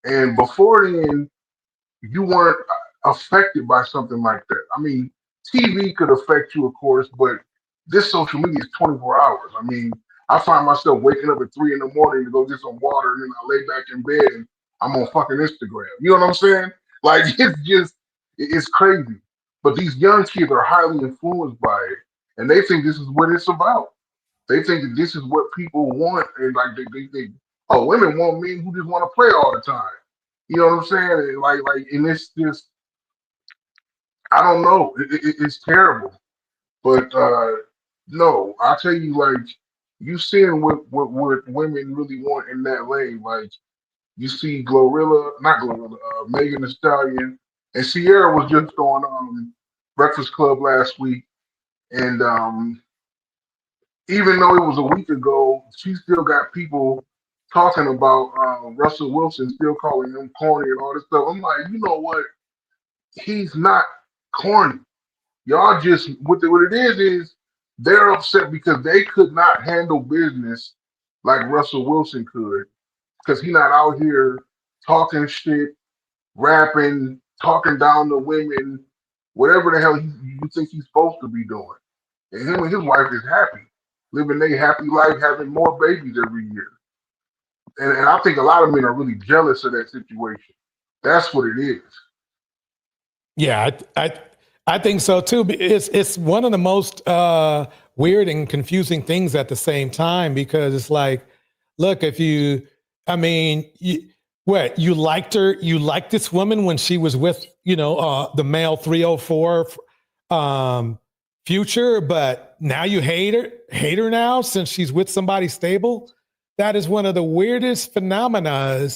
And before then, you weren't affected by something like that. I mean, TV could affect you, of course, but this social media is 24 hours. I mean, I find myself waking up at 3 in the morning to go get some water, and then I lay back in bed and I'm on fucking Instagram. You know what I'm saying? Like it's crazy. But these young kids are highly influenced by it, and they think this is what it's about. They think that this is what people want, and like they think, oh, women want men who just want to play all the time. You know what I'm saying? And and it's just, I don't know. It's terrible. But no, I'll tell you, like, you seeing what women really want in that lane. Like, you see not Glorilla, Megan Thee Stallion, and Sierra was just on Breakfast Club last week, and even though it was a week ago, she still got people talking about Russell Wilson, still calling him corny and all this stuff. I'm like, you know what? He's not corny. Y'all just what it is they're upset because they could not handle business like Russell Wilson could, because he's not out here talking shit, rapping, talking down to women, whatever the hell you think he's supposed to be doing. And him and his wife is happy, living their happy life, having more babies every year. And I think a lot of men are really jealous of that situation. That's what it is. Yeah, I think so too. It's one of the most weird and confusing things at the same time, because it's like, look, you liked her, you liked this woman when she was with the male 304 Future, but now you hate her now since she's with somebody stable. That is one of the weirdest phenomena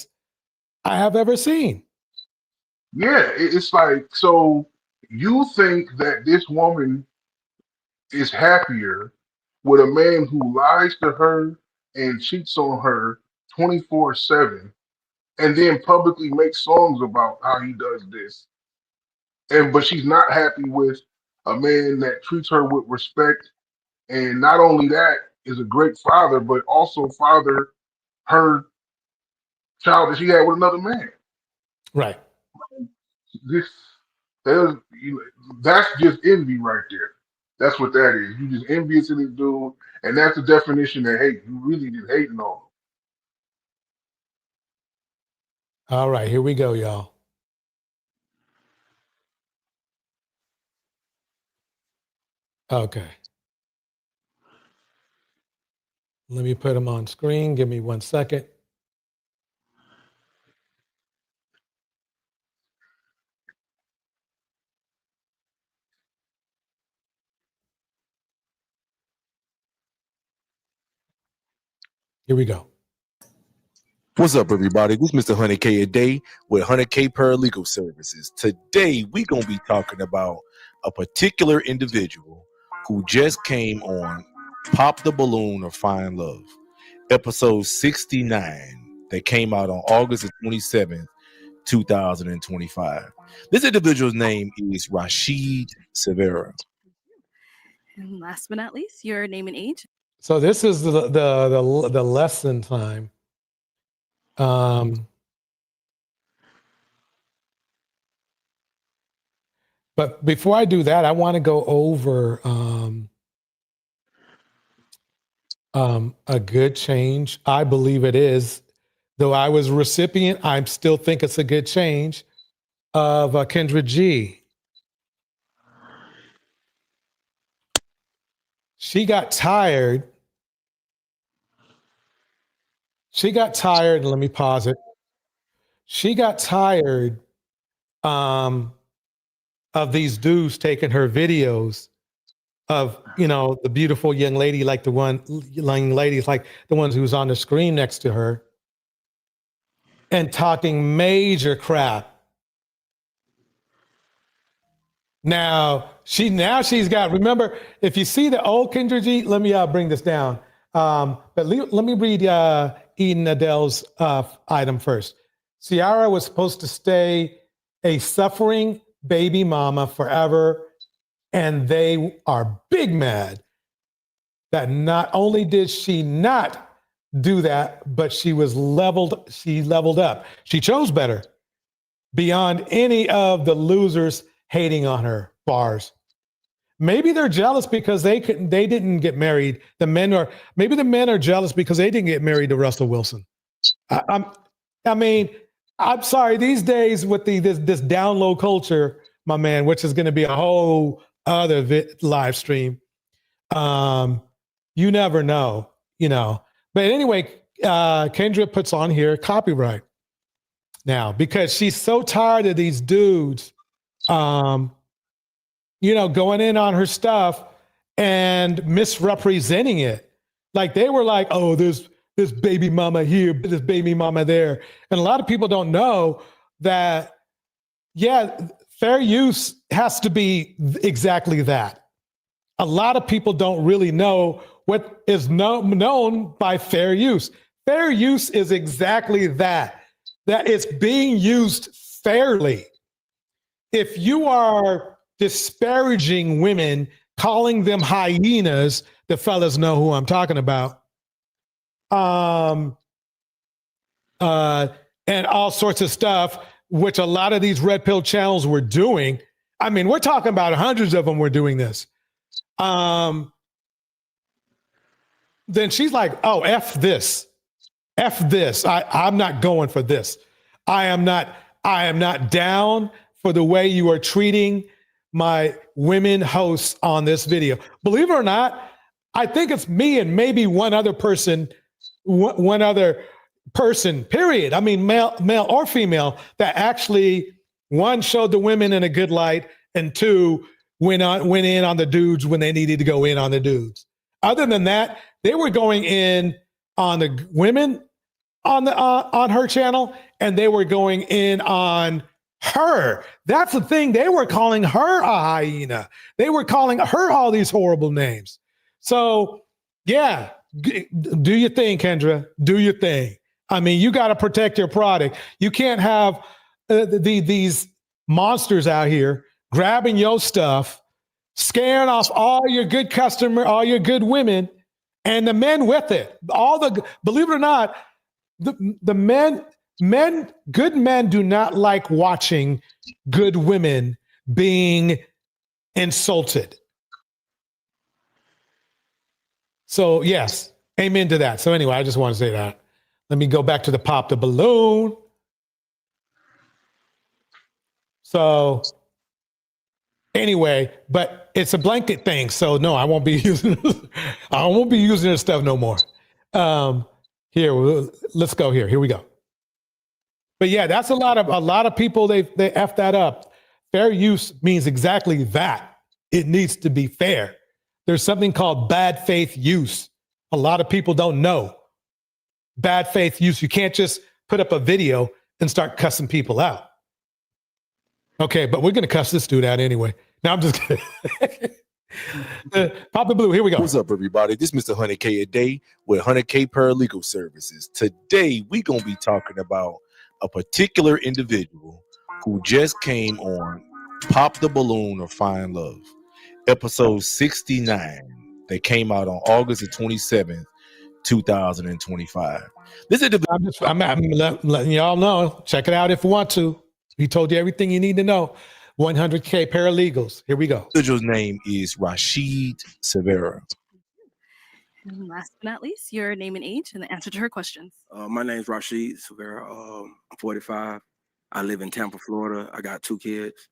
I have ever seen. Yeah, it's like, so you think that this woman is happier with a man who lies to her and cheats on her 24/7, and then publicly makes songs about how he does this, but she's not happy with a man that treats her with respect, and not only that, is a great father, but also father her child that she had with another man. Right. That's just envy right there. That's what that is. You just envious of this dude, and that's the definition of hate. You really just hating on him. All right, here we go, y'all. Okay. Let me put them on screen. Give me 1 second. Here we go. What's up, everybody? This is Mr. 100K a day with 100K Paralegal Services. Today, we're going to be talking about a particular individual who just came on Pop the Balloon or Find Love, episode 69, that came out on August the 27th, 2025. This individual's name is Rashid Severa. And last but not least, your name and age. So this is the lesson time. But before I do that, I want to go over a good change. I believe it is, though I was a recipient, I still think it's a good change of Kendra G. She got tired. Let me pause it. She got tired of these dudes taking her videos of, the beautiful young lady, like the young ladies, like the ones who's on the screen next to her, and talking major crap. Now she's got, remember, if you see the old Kendra G, let me bring this down. But let me read Eden Adele's item first. Ciara was supposed to stay a suffering baby mama forever, and they are big mad that not only did she not do that, but she leveled up. She chose better beyond any of the losers hating on her. Bars. Maybe they're jealous because they didn't get married. Maybe the men are jealous because they didn't get married to Russell Wilson. I mean, I'm sorry. These days with this down low culture, my man, which is going to be a whole other live stream. You never know, But anyway, Kendra puts on here copyright now because she's so tired of these dudes, going in on her stuff and misrepresenting it. Like they were like, oh, there's this baby mama here, this baby mama there. And a lot of people don't know that, fair use has to be exactly that. A lot of people don't really know what is known by fair use. Fair use is exactly that it's being used fairly. If you are disparaging women, calling them hyenas, the fellas know who I'm talking about. And all sorts of stuff, which a lot of these red pill channels were doing. I mean, we're talking about hundreds of them were doing this. Then she's like, oh, F this. I'm not going for this. I am not down for the way you are treating my women hosts on this video. Believe it or not, I think it's me and maybe one other person, period. I mean, male or female, that actually, one, showed the women in a good light, and two, went in on the dudes when they needed to go in on the dudes. Other than that, they were going in on the women on her channel, and they were going in on her. That's the thing. They were calling her a hyena. They were calling her all these horrible names. So, yeah, do your thing, Kendra. Do your thing. I mean, you got to protect your product. You can't have these monsters out here grabbing your stuff, scaring off all your good all your good women, and the men with it. Believe it or not, the men, good men do not like watching good women being insulted. So yes, amen to that. So anyway, I just want to say that. Let me go back to the pop the balloon. So anyway, but it's a blanket thing. So no, I won't be using this stuff no more. Here, let's go here. Here we go. But yeah, that's a lot of people, they F that up. Fair use means exactly that. It needs to be fair. There's something called bad faith use. A lot of people don't know. Bad faith use. You can't just put up a video and start cussing people out. Okay, but we're going to cuss this dude out anyway. Now I'm just kidding. Pop the blue. Here we go. What's up, everybody? This is Mr. 100K a day with 100K Paralegal Services. Today, we're going to be talking about a particular individual who just came on Pop the Balloon or Find Love, episode 69, that came out on August the 27th, 2025. This is I'm letting y'all know. Check it out if you want to. We told you everything you need to know. 100K Paralegals. Here we go. The individual's name is Rashid Severa. And last but not least, your name and age and the answer to her questions. My name's Rashid Severa. I'm 45. I live in Tampa, Florida. I got 2 kids,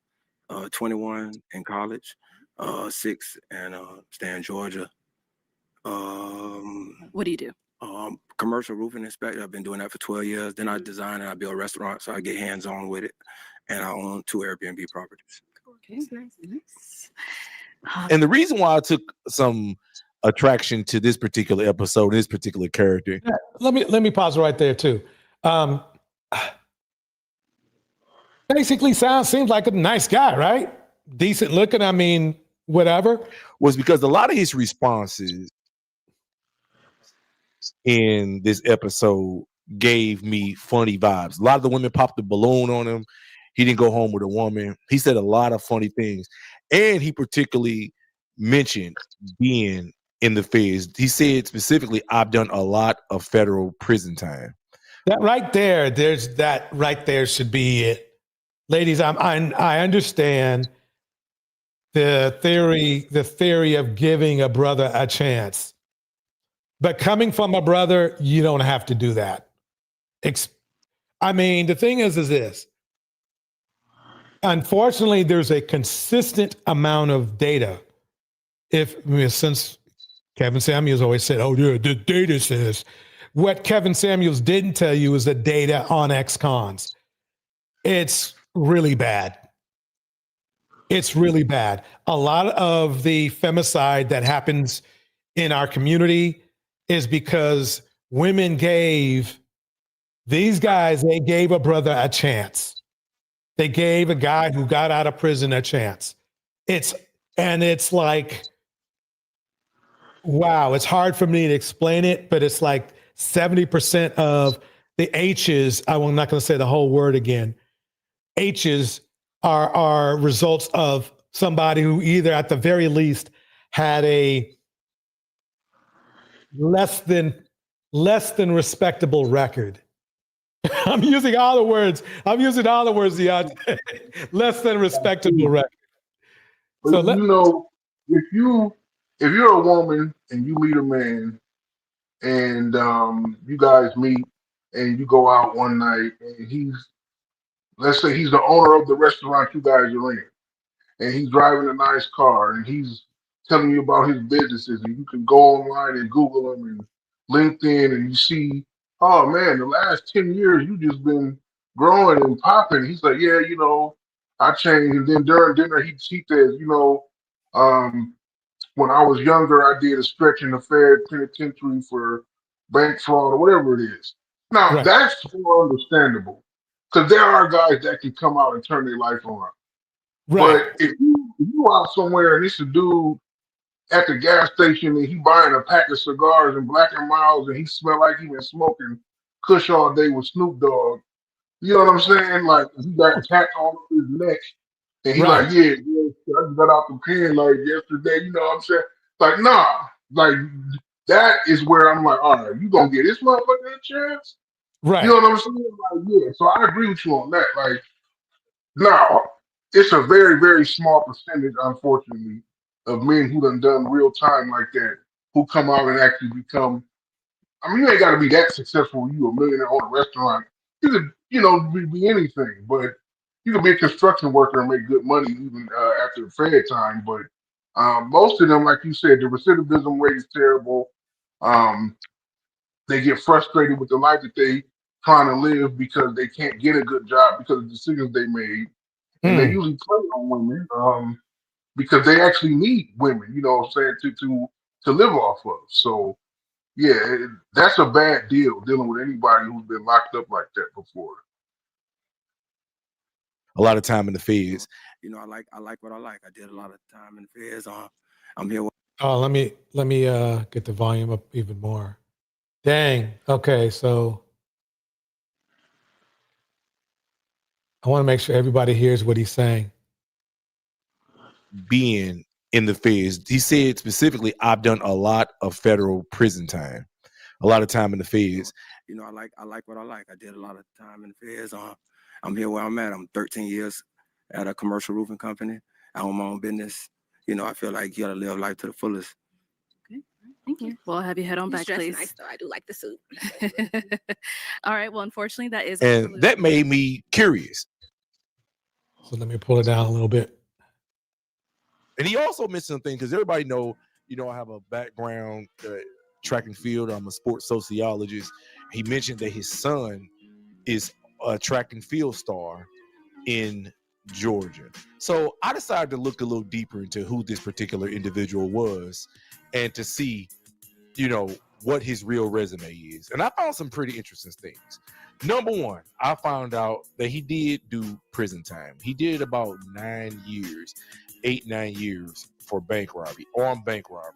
21 in college, 6 and stay in Georgia. What do you do? Commercial roofing inspector. I've been doing that for 12 years. Then I design and I build restaurants, so I get hands-on with it. And I own 2 Airbnb properties. Okay, nice. And the reason why I took some attraction to this particular episode, this particular character. Let me pause right there too. Basically seems like a nice guy, right? Decent looking. I mean, whatever. Was because a lot of his responses in this episode gave me funny vibes. A lot of the women popped the balloon on him. He didn't go home with a woman. He said a lot of funny things. And he particularly mentioned being in the feds. He said specifically, I've done a lot of federal prison time. That right there, should be it. Ladies, I understand the theory of giving a brother a chance. But coming from a brother, you don't have to do that. I mean, the thing is this. Unfortunately, there's a consistent amount of data. Since Kevin Samuels always said, oh, yeah, the data says. What Kevin Samuels didn't tell you is the data on ex-cons. It's really bad. It's really bad. A lot of the femicide that happens in our community is because women gave these guys, they gave a brother a chance. They gave a guy who got out of prison a chance. It's like, wow, it's hard for me to explain it, but it's like 70% of the H's, I'm not going to say the whole word again, H's are results of somebody who either at the very least had a less than respectable record. I'm using all the words, Deontay. Less than respectable record. But if you're a woman and you meet a man and you guys meet and you go out one night and let's say he's the owner of the restaurant you guys are in, and he's driving a nice car and he's telling you about his businesses, and you can go online and Google him and LinkedIn and you see, oh man, the last 10 years you just been growing and popping. He's like, yeah, I changed. And then during dinner he says, when I was younger, I did a stretch in the Fed penitentiary for bank fraud or whatever it is. Now that's more understandable because there are guys that can come out and turn their life around. Right. But if you out somewhere and it's a dude at the gas station and he buying a pack of cigars and Black and Milds and he smell like he been smoking Kush all day with Snoop Dogg, you know what I'm saying? Like he got tats on his neck and he's like, yeah, I just got out the pen like yesterday, you know what I'm saying? Like, nah, like that is where I'm like, all right, you gonna get this motherfucker a chance? Right. You know what I'm saying? Like, yeah. So I agree with you on that. Like, now, it's a very, very small percentage, unfortunately, of men who done real time like that, who come out and actually become. I mean, you ain't got to be that successful. You a millionaire own a restaurant. You could, be anything, but you could be a construction worker and make good money even after the Fed time. But most of them, like you said, the recidivism rate is terrible. They get frustrated with the life that they trying to live because they can't get a good job because of the decisions they made. And they usually play on women because they actually need women, you know what I'm saying, to live off of. So, yeah, that's a bad deal dealing with anybody who's been locked up like that before. A lot of time in the feds. I like what I like. I did a lot of time in the feds. I'm here. Oh, let me get the volume up even more. Dang. Okay, so I want to make sure everybody hears what he's saying. Being in the feds, he said specifically, I've done a lot of federal prison time, a lot of time in the feds. I like what I like. I did a lot of time in the feds. I'm here where I'm at. I'm 13 years at a commercial roofing company. I own my own business. I feel like you gotta live life to the fullest. Okay, thank you. Well, have you head on back, please. Nice though. I do like the suit. All right. Well, unfortunately, that is. And that made me curious. So let me pull it down a little bit. And he also mentioned something because everybody know, I have a background track and field. I'm a sports sociologist. He mentioned that his son is a track and field star in Georgia. So I decided to look a little deeper into who this particular individual was and to see, what his real resume is. And I found some pretty interesting things. Number one, I found out that he did do prison time. He did about 9 years, 9 years for bank robbery, armed bank robbery.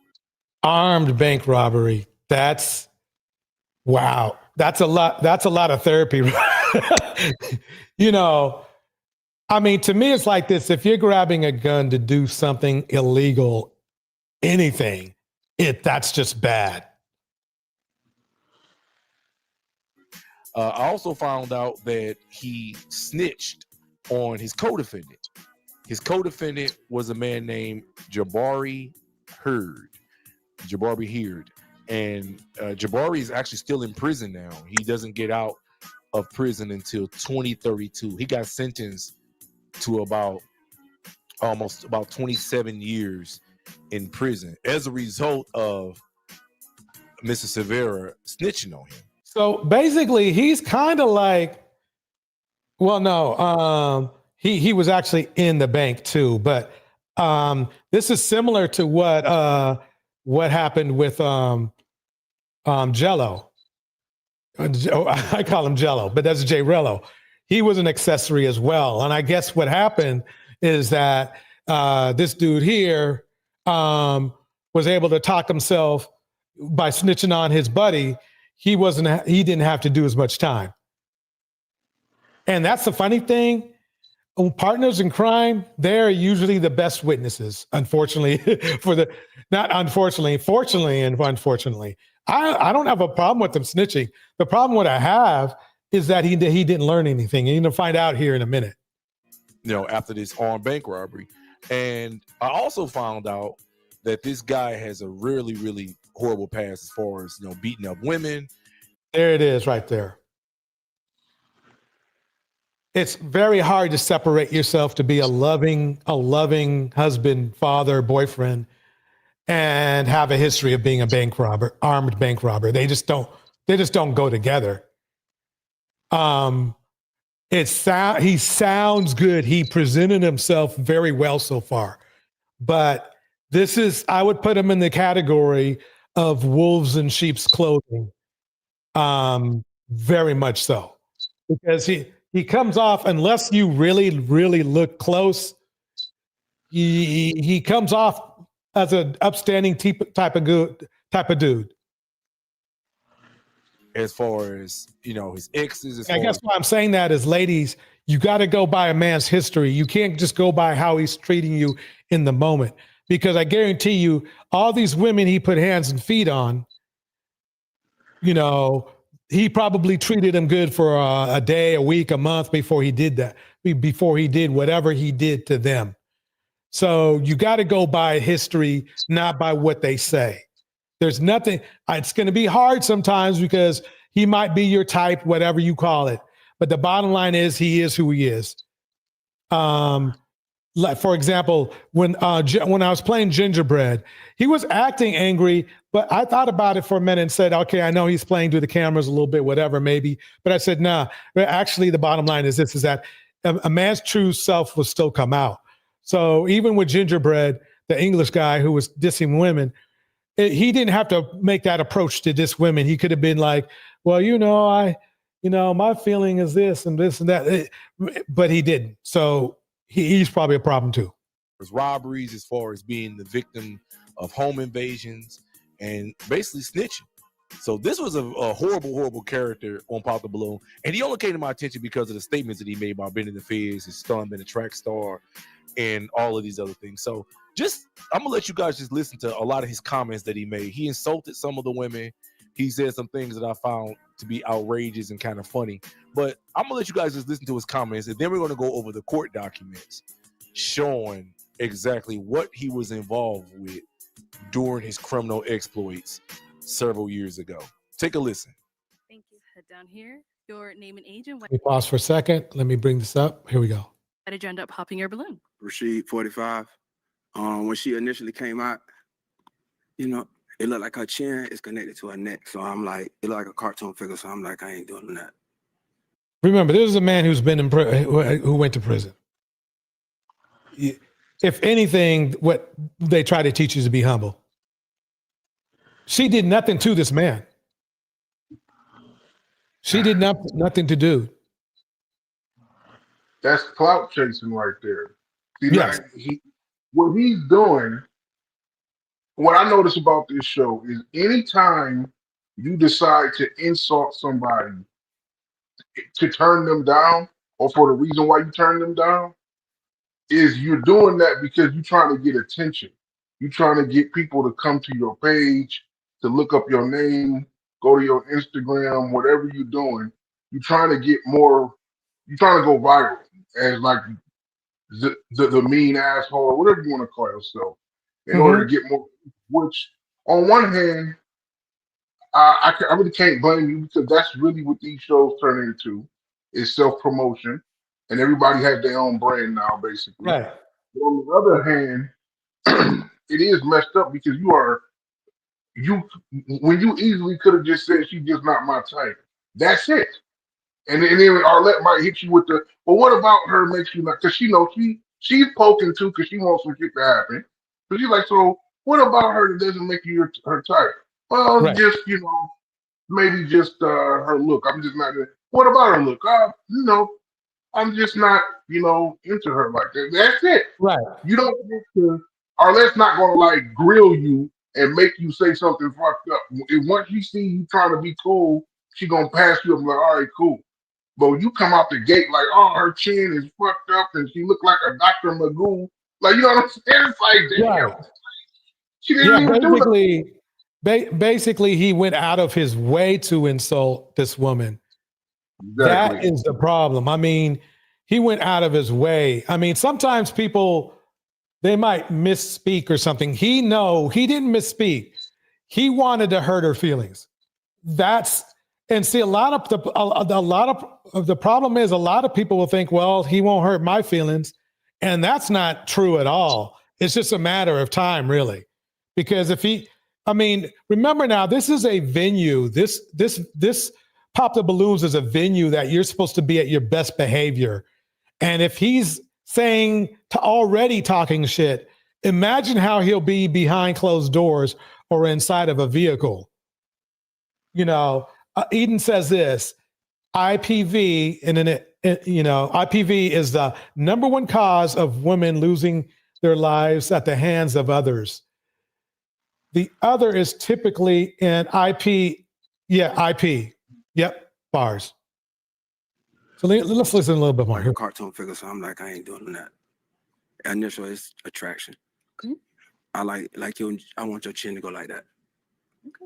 Armed bank robbery. That's wow. That's a lot. That's a lot of therapy. I mean, to me, it's like this. If you're grabbing a gun to do something illegal, anything, that's just bad. I also found out that he snitched on his co-defendant. His co-defendant was a man named Jabari Heard. And Jabari is actually still in prison now. He doesn't get out of prison until 2032. He got sentenced to almost about 27 years in prison as a result of Mr. Severa snitching on him. So basically, he's kind of like, well, no, he was actually in the bank too, but this is similar to what happened with Jello. I call him Jello, but that's j.rello. He was an accessory as well, and I guess what happened is that this dude here was able to talk himself by snitching on his buddy. He didn't have to do as much time. And that's the funny thing. Partners in crime, they're usually the best witnesses, unfortunately, fortunately and unfortunately. I don't have a problem with them snitching. The problem what I have is that he didn't learn anything. And you're going to find out here in a minute. After this armed bank robbery. And I also found out that this guy has a really, really horrible past as far as, beating up women. There it is right there. It's very hard to separate yourself to be a loving husband, father, boyfriend, and have a history of being a bank robber, armed bank robber. They just don't go together. He sounds good. He presented himself very well so far, but I would put him in the category of wolves in sheep's clothing. Very much so, because he comes off, unless you really, really look close, he comes off as an upstanding type of dude. As far as, his exes. I guess why I'm saying that is, ladies, you got to go by a man's history. You can't just go by how he's treating you in the moment, because I guarantee you, all these women he put hands and feet on, he probably treated them good for a day, a week, a month before he did that, before he did whatever he did to them. So you got to go by history, not by what they say. There's nothing, it's going to be hard sometimes because he might be your type, whatever you call it. But the bottom line is he is who he is. Like, for example, when I was playing Gingerbread, he was acting angry, but I thought about it for a minute and said, okay, I know he's playing to the cameras a little bit, whatever, maybe. But I said, nah, actually, the bottom line is this, is that a man's true self will still come out. So even with Gingerbread, the English guy who was dissing women, he didn't have to make that approach to diss women. He could have been like, well, my feeling is this and this and that, but he didn't. So he's probably a problem too. As robberies, as far as being the victim of home invasions and basically snitching. So this was a horrible, horrible character on Pop the Balloon. And he only came to my attention because of the statements that he made about being in the Feds, his son being a track star, and all of these other things. So I'm going to let you guys just listen to a lot of his comments that he made. He insulted some of the women. He said some things that I found to be outrageous and kind of funny. But I'm going to let you guys just listen to his comments, and then we're going to go over the court documents showing exactly what he was involved with during his criminal exploits several years ago. Take a listen. Thank you. Head down here. Your name and age and Let me pause for a second. Let me bring this up. Here we go. How did you end up popping your balloon? Rashid, 45. When she initially came out, it looked like her chin is connected to her neck. So I'm like, it looked like a cartoon figure. So I'm like, I ain't doing that. Remember, this is a man who's been who went to prison. If anything, what they try to teach you is to be humble. She did nothing to this man. She did nothing to do. That's clout chasing right there. See, yes. What he's doing, what I notice about this show is anytime you decide to insult somebody to turn them down, or for the reason why you turn them down, is you're doing that because you're trying to get attention. You're trying to get people to come to your page, to look up your name, go to your Instagram, whatever you're doing. You're trying to get more, you're trying to go viral as like the mean asshole, whatever you want to call yourself, in order to get more, which on one hand, I really can't blame you because that's really what these shows turn into is self-promotion, and everybody has their own brand now, basically. Right. But on the other hand, it is messed up because you when you easily could have just said she's just not my type. That's it. And then Arlette might hit you with the, well, what about her makes you not? Because she knows she's poking too because she wants some shit to happen. But she's like, so what about her that doesn't make you her type? Well, Right. just maybe just her look. I'm just not. What about her look? I'm just not into her like that. That's it. Right. You don't get to. Arlette's not gonna like grill you and make you say something fucked up. If once she see you trying to be cool, she gonna pass you up and like, all right, cool. But when you come out the gate like, oh, her chin is fucked up and she looked like a Dr. Magoo, like, you know what I'm saying? It's like, damn. Right. She didn't even do it. Basically, he went out of his way to insult this woman. Exactly. That is the problem. I mean, he went out of his way. I mean, sometimes people, they might misspeak or something. He didn't misspeak. He wanted to hurt her feelings. And see, a lot of the problem is a lot of people will think, well, he won't hurt my feelings. And that's not true at all. It's just a matter of time, really. Because remember now, this is a venue. This Pop the Balloons is a venue that you're supposed to be at your best behavior. And if he's already talking shit, imagine how he'll be behind closed doors or inside of a vehicle. Eden says this, IPV, IPV is the number one cause of women losing their lives at the hands of others. The other is typically an IP. Yeah, IP. Yep, bars. So let's listen a little bit more. Like a cartoon figure, so I'm like, I ain't doing that. Initial is attraction. Okay. I like you. I want your chin to go like that. Okay.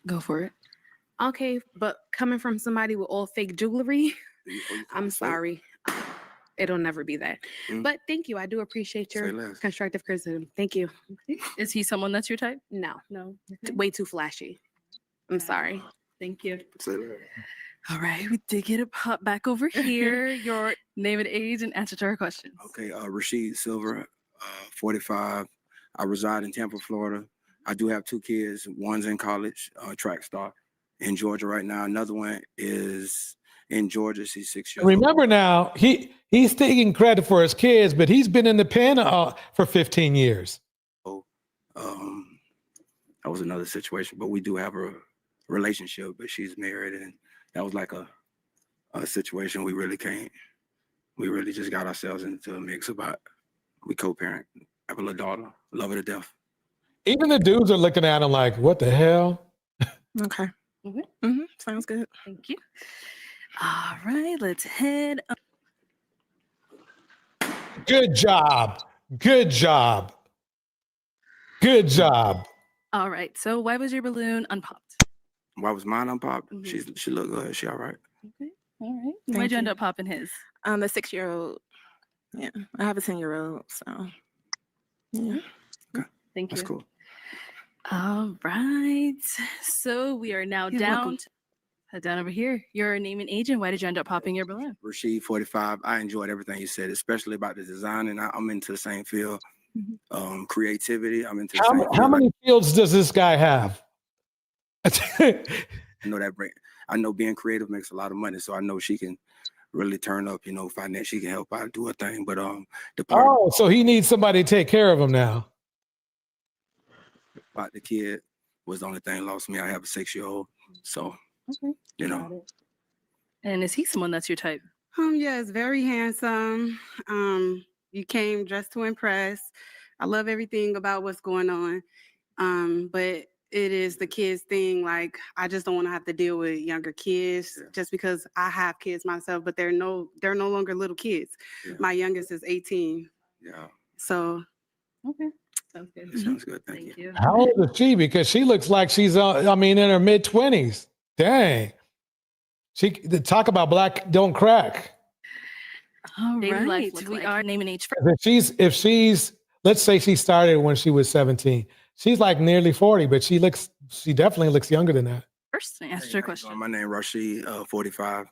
Go for it. Okay, but coming from somebody with all fake jewelry, I'm sorry. It'll never be that. But thank you. I do appreciate your constructive criticism. Thank you. Is he someone that's your type? No. Okay. Way too flashy. I'm sorry. Thank you. Say less. All right, we did get a pop back over here. Your name and age and answer to our questions. Okay, Rashid Silver, 45. I reside in Tampa, Florida. I do have 2 kids. One's in college, track star in Georgia right now. Another one is in Georgia. She's 6 years old. Remember now, he's taking credit for his kids, but he's been in the pen for 15 years. That was another situation, but we do have a relationship, but she's married, and that was like a situation we really just got ourselves into a mix about. We co-parent, have a little daughter, love her to death. Even the dudes are looking at him like, what the hell? Okay. Sounds good. Thank you. All right, let's head up. Good job. Good job. Good job. All right, so why was your balloon unpopped? Why was mine unpopped? She looked good. She all right. Okay. All right. Why'd you end up popping his? I'm a 6-year-old. Yeah, I have a 10-year-old. So, yeah. Okay. Thank you. That's cool. All right. So we are now down over here. Your name and age, and why did you end up popping your balloon? Rashid, 45. I enjoyed everything you said, especially about the design, and I'm into the same field. Creativity. I'm into the same field. How many fields does this guy have? I know being creative makes a lot of money, so I know she can really turn up, finance. She can help out, do her thing. But so he needs somebody to take care of him now. About the kid was the only thing lost me. I have a 6-year-old, so And is he someone that's your type? Yes, very handsome. You came dressed to impress. I love everything about what's going on. But it is the kids thing. Like, I just don't want to have to deal with younger kids just because I have kids myself, but they're no longer little kids. Yeah. My youngest is 18. Yeah. So. Okay. Sounds good. Sounds good. Thank you. How old is she? Because she looks like she's, in her mid-20s. Dang. Talk about black don't crack. All right. We are naming age first. If she's, let's say she started when she was 17. She's like nearly 40, but she looks she definitely looks younger than that. First, answer your question. My name Rashid, 45.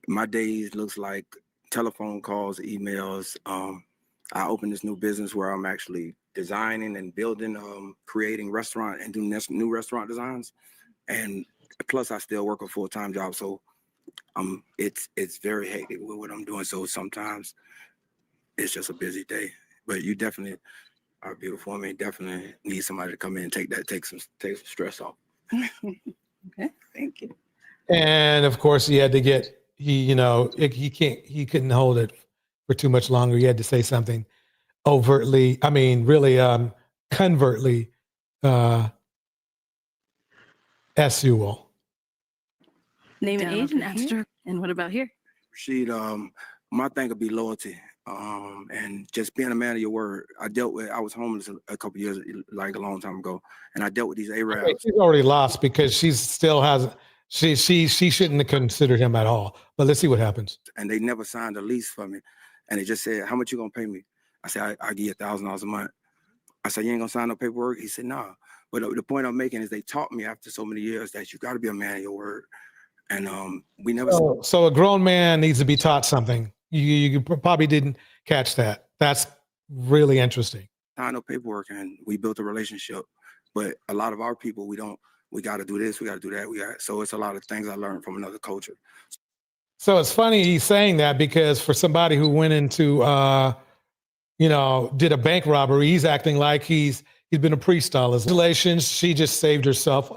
My days looks like telephone calls, emails. I opened this new business where I'm actually designing and building, creating restaurant and doing new restaurant designs. And plus I still work a full-time job. So it's very hectic with what I'm doing. So sometimes it's just a busy day, but you definitely are beautiful. I mean, definitely need somebody to come in and take some stress off. Okay, thank you. And of course, he had to get he couldn't hold it for too much longer. He had to say something overtly. I mean, really, covertly sexual. Name and age and answer. And what about here? Rashid, my thing would be loyalty. And just being a man of your word. I was homeless a couple years, like a long time ago, and I dealt with these Arabs. Okay, she's already lost because she still has. She shouldn't have considered him at all. But let's see what happens. And they never signed a lease for me, and they just said, "How much you gonna pay me?" I said, "I give you $1,000 a month." I said, "You ain't gonna sign no paperwork?" He said, "Nah." But the point I'm making is they taught me after so many years that you got to be a man of your word, and we never. So a grown man needs to be taught something. You probably didn't catch that. That's really interesting. Signed no paperwork, and we built a relationship. But a lot of our people, we don't. We got to do this. We got to do that. So it's a lot of things I learned from another culture. So it's funny he's saying that because for somebody who went into, did a bank robbery, he's acting like he's been a priest all his relations. She just saved herself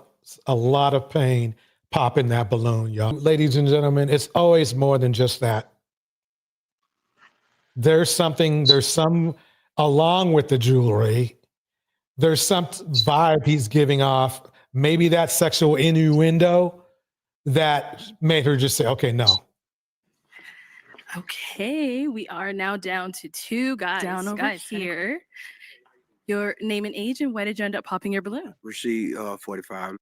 a lot of pain popping that balloon, y'all. Ladies and gentlemen, it's always more than just that. There's some, along with the jewelry, there's some vibe he's giving off. Maybe that sexual innuendo that made her just say, okay, no. Okay, we are now down to two guys. Down over here. Your name and age, and why did you end up popping your balloon? Rashid, 45.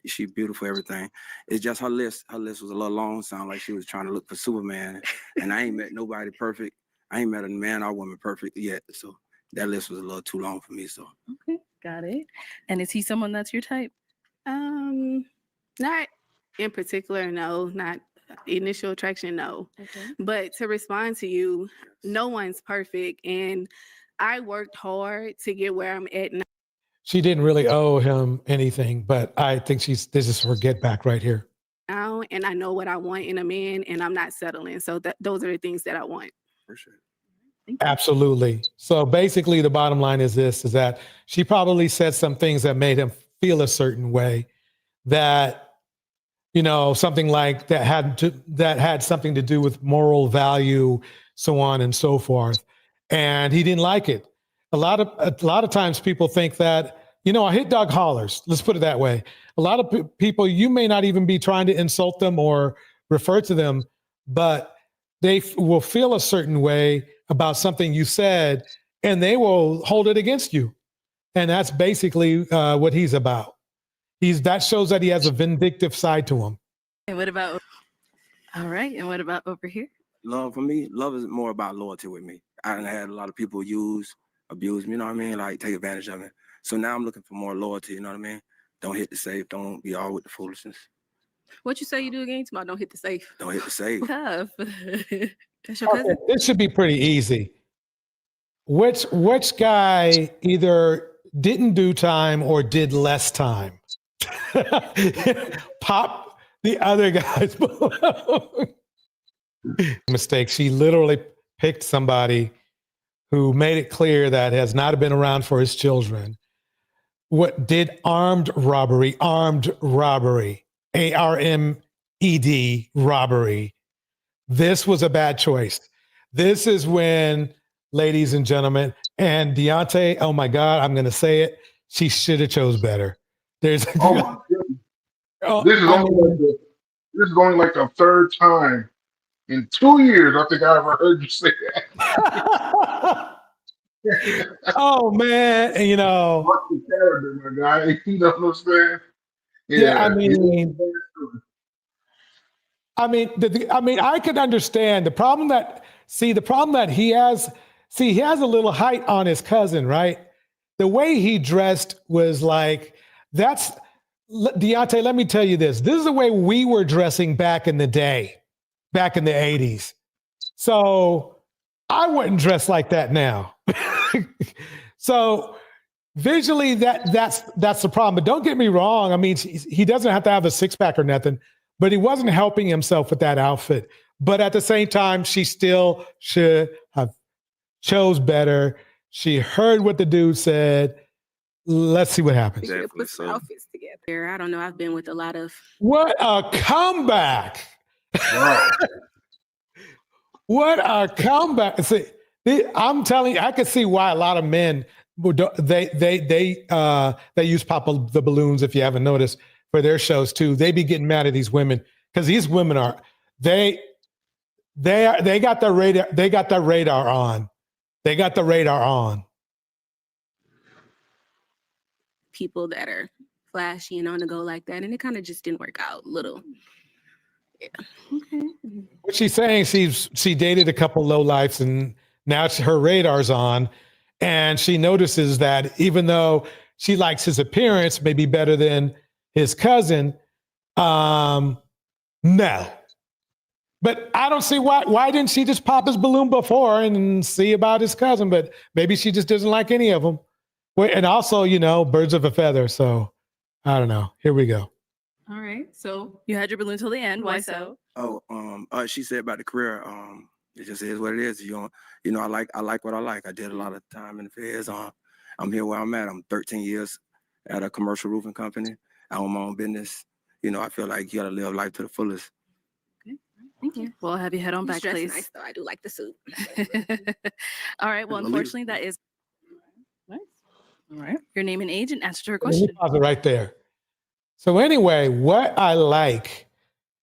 She beautiful, everything. It's just her list. Her list was a little long. Sound like she was trying to look for Superman. And I ain't met nobody perfect. I ain't met a man or woman perfect yet. So that list was a little too long for me. So okay, got it. And is he someone that's your type? Not in particular, no. Not initial attraction, no. Okay. But to respond to you, no one's perfect, and I worked hard to get where I'm at now. She didn't really owe him anything, but I think this is her get back right here. Now, and I know what I want in a man, and I'm not settling. So those are the things that I want. For sure. Absolutely. So basically, the bottom line is that she probably said some things that made him feel a certain way, that something like that had something to do with moral value, so on and so forth, and he didn't like it. A lot of times people think that a hit dog hollers. Let's put it that way. A lot of people, you may not even be trying to insult them or refer to them, but they will feel a certain way about something you said, and they will hold it against you. And that's basically what he's about. That shows that he has a vindictive side to him. And what about, all right, and what about over here? Love for me, love is more about loyalty with me. I done had a lot of people abuse me, you know what I mean? Like take advantage of it. So now I'm looking for more loyalty, you know what I mean? Don't hit the safe, don't be all with the foolishness. What you say you do again? Tomorrow, don't hit the safe. Don't hit the safe. Tough. That's your cousin? This should be pretty easy. Which guy either didn't do time or did less time? Pop the other guy's balloon. Mistake. She literally picked somebody who made it clear that has not been around for his children. What did armed robbery, ARMED, robbery. This was a bad choice. This is when, ladies and gentlemen, and Deontay, oh my God, I'm going to say it. She should have chose better. There's my goodness. This is only like the third time in 2 years I think I ever heard you say that. Oh man, and what's the character, my guy? You know what I'm saying? Yeah, I mean, I could understand the problem that he has. See, he has a little height on his cousin, right? The way he dressed was like, that's Deontay, let me tell you this. This is the way we were dressing back in the day, back in the 80s. So I wouldn't dress like that now. So visually, that's the problem. But don't get me wrong. I mean, he doesn't have to have a six-pack or nothing, but he wasn't helping himself with that outfit. But at the same time, she still should have chose better. She heard what the dude said. Let's see what happens. We should put some outfits together. I don't know. I've been with a lot of. What a comeback! Wow. What a comeback! See, I'm telling you, I can see why a lot of men they use pop the balloons. If you haven't noticed, for their shows too, they be getting mad at these women because these women are they got the radar. They got the radar on. They got the radar on. People that are flashy and on the go like that, and it kind of just didn't work out. Little, yeah. Okay. What she's saying, she dated a couple lowlifes, and now her radar's on, and she notices that even though she likes his appearance, maybe better than his cousin, no. But I don't see why didn't she just pop his balloon before and see about his cousin? But maybe she just doesn't like any of them. And also, birds of a feather. So I don't know. Here we go. All right. So you had your balloon till the end. Why so? Oh, she said about the career. It just is what it is. I like what I like. I did a lot of time in the feds. I'm here where I'm at. I'm 13 years at a commercial roofing company. I own my own business. I feel like you gotta live life to the fullest. Okay. Thank you. Well, have you head on back, please? Nice though. I do like the suit. All right. Well, unfortunately, that is. Nice. All right. Your name and age and answer to her Let me question. pause it right there. So anyway, what I like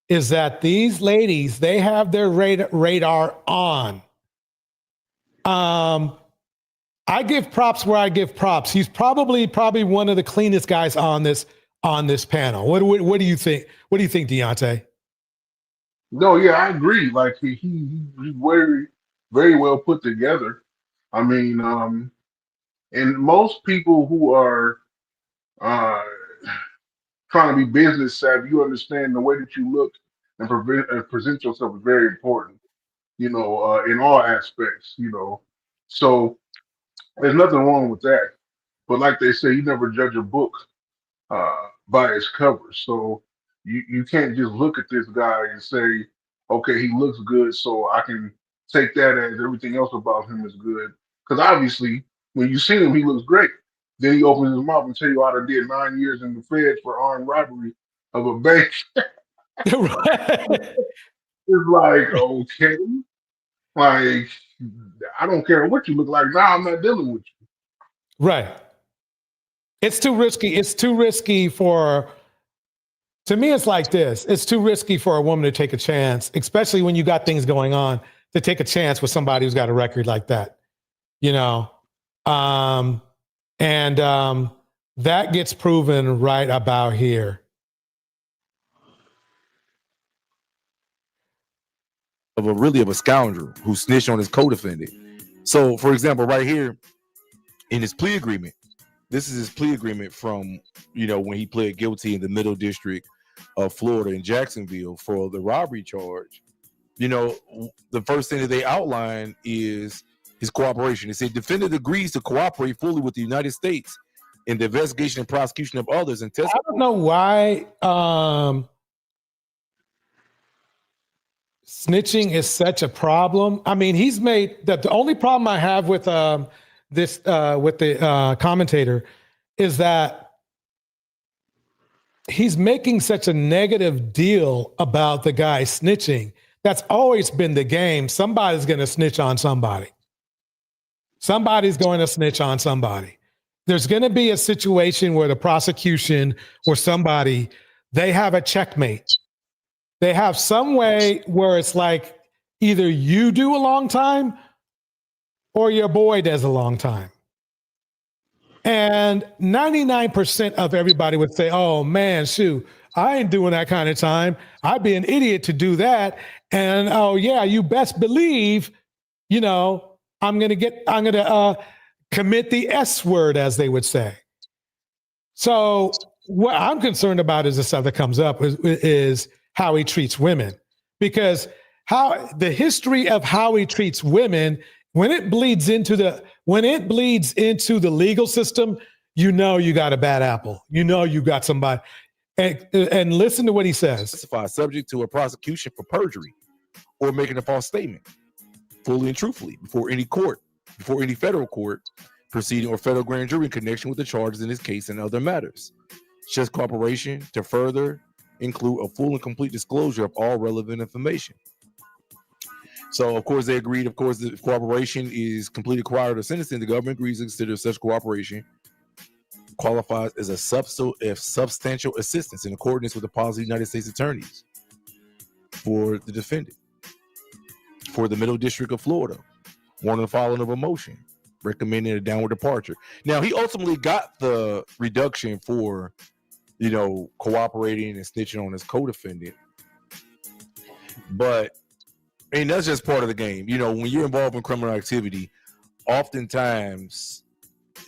is that these ladies, they have their radar on. I give props where I give props. He's probably one of the cleanest guys on this panel. What do you think? What do you think, Deontay? No, yeah, I agree. Like he's very, very well put together. I mean, and most people who are trying to be business savvy, you understand the way that you look and present yourself is very important. In all aspects. So there's nothing wrong with that. But like they say, you never judge a book by its cover. So you can't just look at this guy and say, okay, he looks good, so I can take that as everything else about him is good. Because obviously, when you see him, he looks great. Then he opens his mouth and tell you I done did 9 years in the Fed for armed robbery of a bank. It's like, okay. Like, I don't care what you look like. Now I'm not dealing with you. Right. It's too risky. It's too risky to me, it's like this. It's too risky for a woman to take a chance, especially when you got things going on, to take a chance with somebody who's got a record like that, that gets proven right about here. Of a scoundrel who snitched on his co-defendant. So, for example, right here in his plea agreement, this is his plea agreement from when he pled guilty in the Middle District of Florida in Jacksonville for the robbery charge. The first thing that they outline is his cooperation. It said defendant agrees to cooperate fully with the United States in the investigation and prosecution of others and testimony. I don't know why snitching is such a problem. I mean, he's made that. The only problem I have with with the commentator is that he's making such a negative deal about the guy snitching. That's always been the game. Somebody's going to snitch on somebody. Somebody's going to snitch on somebody. There's going to be a situation where the prosecution or somebody, they have a checkmate. They have some way where it's like either you do a long time or your boy does a long time. And 99% of everybody would say, oh man, shoot, I ain't doing that kind of time. I'd be an idiot to do that. And oh yeah, you best believe, I'm going to commit the S word, as they would say. So what I'm concerned about is the stuff that comes up is how he treats women, because how the history of how he treats women, when it bleeds into the legal system, you know you got a bad apple. You know you got somebody. And listen to what he says. Subject to a prosecution for perjury or making a false statement, fully and truthfully, before any federal court proceeding or federal grand jury in connection with the charges in this case and other matters. Just cooperation to further include a full and complete disclosure of all relevant information. So, of course, they agreed. Of course, the cooperation is completely required of sentencing. The government agrees to consider such cooperation qualifies as a substantial assistance in accordance with the policy of the United States attorneys for the defendant. For the Middle District of Florida, one of the following of a motion recommending a downward departure. Now, he ultimately got the reduction for, cooperating and snitching on his co-defendant. But, that's just part of the game. When you're involved in criminal activity, oftentimes,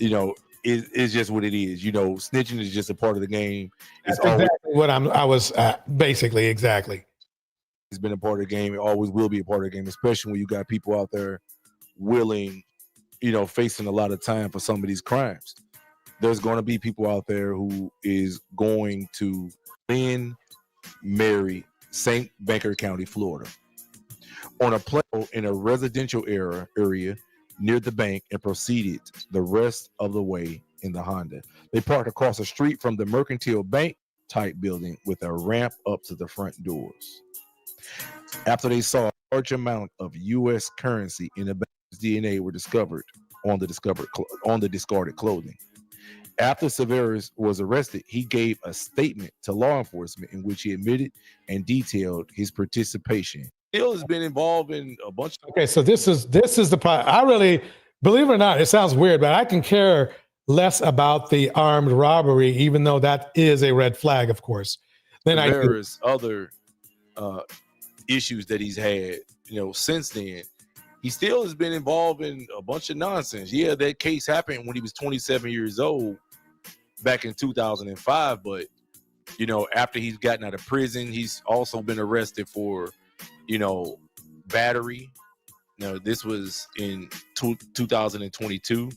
it's just what it is. Snitching is just a part of the game. That's exactly what I was basically exactly. It's been a part of the game. It always will be a part of the game, especially when you got people out there willing, facing a lot of time for some of these crimes. There's going to be people out there who is going to marry St. Baker County, Florida, on a plane in a residential area near the bank and proceeded the rest of the way in the Honda. They parked across the street from the Mercantile Bank type building with a ramp up to the front doors. After they saw a large amount of U.S. currency in the bank's DNA were discovered on the discarded clothing. After Severus was arrested, he gave a statement to law enforcement in which he admitted and detailed his participation. Hill has been involved in a bunch of. Okay, so this is the part. I really, believe it or not, it sounds weird, but I can care less about the armed robbery, even though that is a red flag, of course. Then there's other issues that he's had, since then. He still has been involved in a bunch of nonsense. Yeah, that case happened when he was 27 years old back in 2005. But, after he's gotten out of prison, he's also been arrested for, battery. This was in 2022.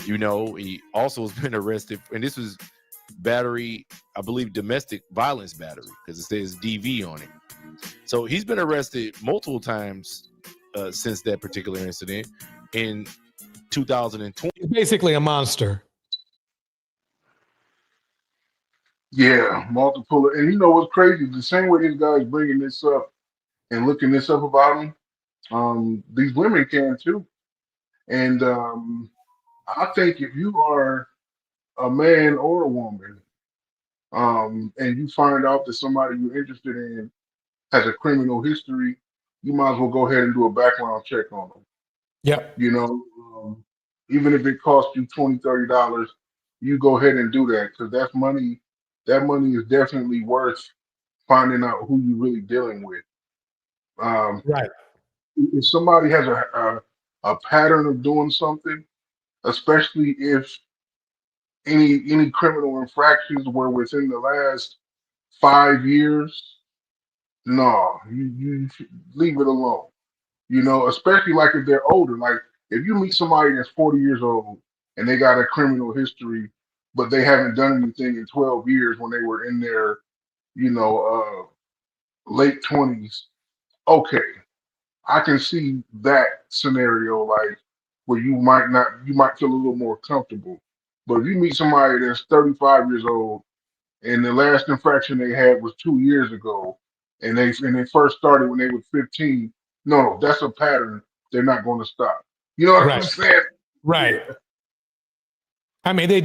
He also has been arrested, and this was battery, I believe, domestic violence battery, because it says DV on it. So he's been arrested multiple times since that particular incident in 2020. He's basically a monster. Yeah, multiple. And you know what's crazy? The same way these guys bringing this up and looking this up about him, these women can too. And I think if you are a man or a woman, and you find out that somebody you're interested in has a criminal history, you might as well go ahead and do a background check on them. Yep. Even if it costs you $20, $30, you go ahead and do that, because that's money. That money is definitely worth finding out who you're really dealing with. Right. If somebody has a pattern of doing something, especially if any criminal infractions were within the last 5 years, no, you should leave it alone. Especially like if they're older. Like if you meet somebody that's 40 years old and they got a criminal history, but they haven't done anything in 12 years when they were in their, late 20s. Okay, I can see that scenario, like where you might feel a little more comfortable. But if you meet somebody that's 35 years old and the last infraction they had was 2 years ago, and they first started when they were 15, no, that's a pattern. They're not going to stop. You know what I'm saying? Right. Yeah. I mean, they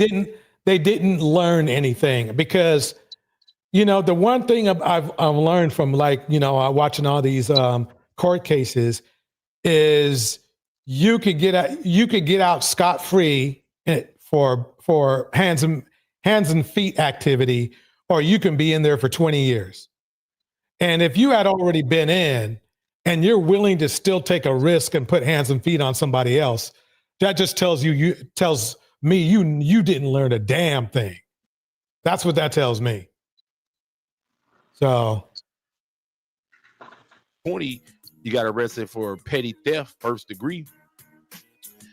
didn't learn anything, because, the one thing I've learned from watching all these court cases is you could get out scot-free for hands and feet activity, or you can be in there for 20 years. And if you had already been in and you're willing to still take a risk and put hands and feet on somebody else, that just tells me you didn't learn a damn thing. That's what that tells me. So 20, you got arrested for petty theft, first degree.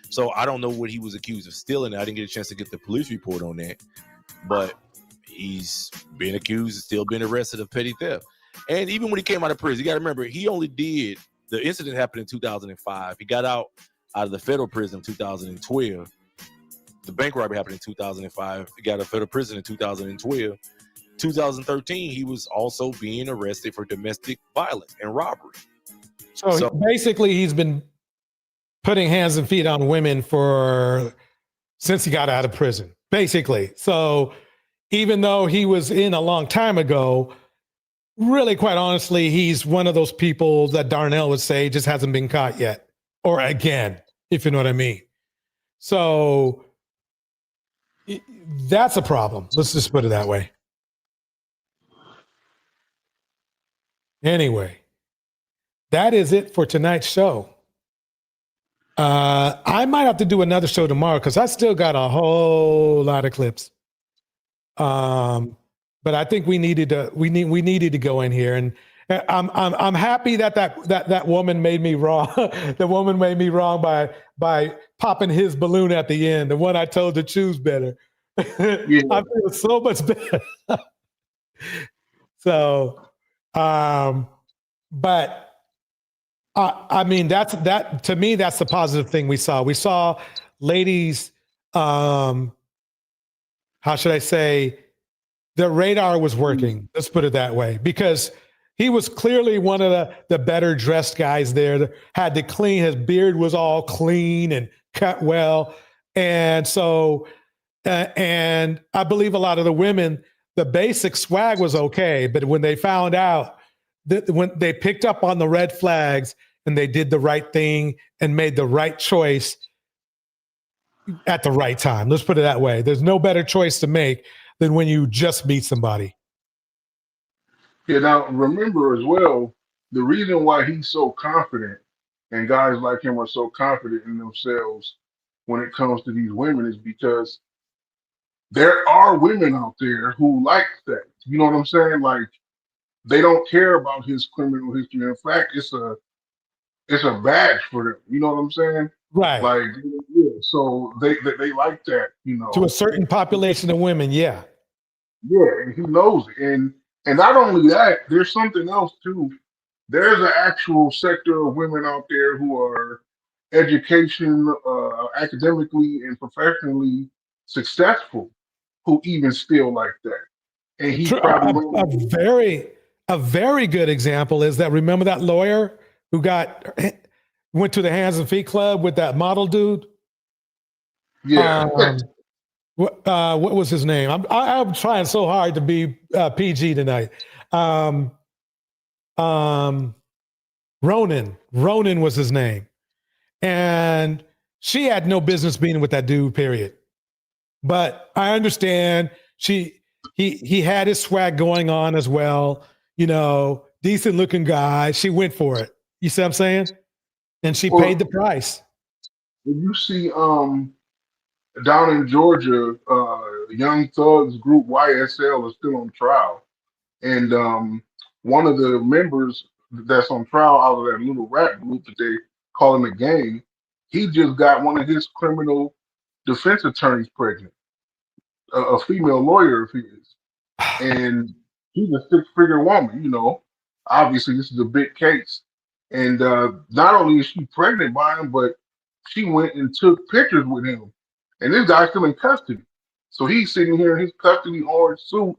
So I don't know what he was accused of stealing. I didn't get a chance to get the police report on that, but he's been accused of still being arrested of petty theft. And even when he came out of prison, you got to remember, he only did, the incident happened in 2005. He got out of the federal prison in 2012. The bank robbery happened in 2005. He got out of federal prison in 2012. 2013, he was also being arrested for domestic violence and robbery. So basically, he's been putting hands and feet on women since he got out of prison, basically. So even though he was in a long time ago, really, quite honestly, he's one of those people that Darnell would say just hasn't been caught yet, or again, if you know what I mean. So that's a problem. Let's just put it that way. Anyway, that is it for tonight's show. I might have to do another show tomorrow because I still got a whole lot of clips. But I think we needed to go in here, and I'm happy that woman made me wrong. The woman made me wrong by popping his balloon at the end, the one I told to choose better. Yeah. I feel so much better. So, but I mean, that to me, that's the positive thing we saw. We saw ladies, how should I say, the radar was working. Let's put it that way, because he was clearly one of the better dressed guys there. Had to clean, his beard was all clean and cut well. And so, and I believe a lot of the women, the basic swag was okay. But when they found out that, when they picked up on the red flags and they did the right thing and made the right choice at the right time. Let's put it that way. There's no better choice to make than when you just meet somebody. Yeah, now remember as well, the reason why he's so confident and guys like him are so confident in themselves when it comes to these women is because there are women out there who like that. You know what I'm saying? Like, they don't care about his criminal history. In fact, it's a badge for them. You know what I'm saying? Right. Like, yeah, so they like that, you know. To a certain population of women, yeah. Yeah, and he knows it. And not only that, there's something else too. There's an actual sector of women out there who are academically and professionally successful, who even still like that. And he probably a very good example is that, remember that lawyer who went to the Hands and Feet Club with that model dude? Yeah. What was his name? I'm trying so hard to be PG tonight. Ronan was his name. And she had no business being with that dude, period. But I understand he had his swag going on as well. You know, decent looking guy. She went for it. You see what I'm saying? And she paid the price. Did you see down in Georgia, Young Thugs group YSL is still on trial. And one of the members that's on trial out of that little rap group that they call him a gang, he just got one of his criminal defense attorneys pregnant, a female lawyer of his. And she's a six-figure woman, you know. Obviously, this is a big case. And not only is she pregnant by him, but she went and took pictures with him. And this guy's still in custody. So he's sitting here in his custody orange suit,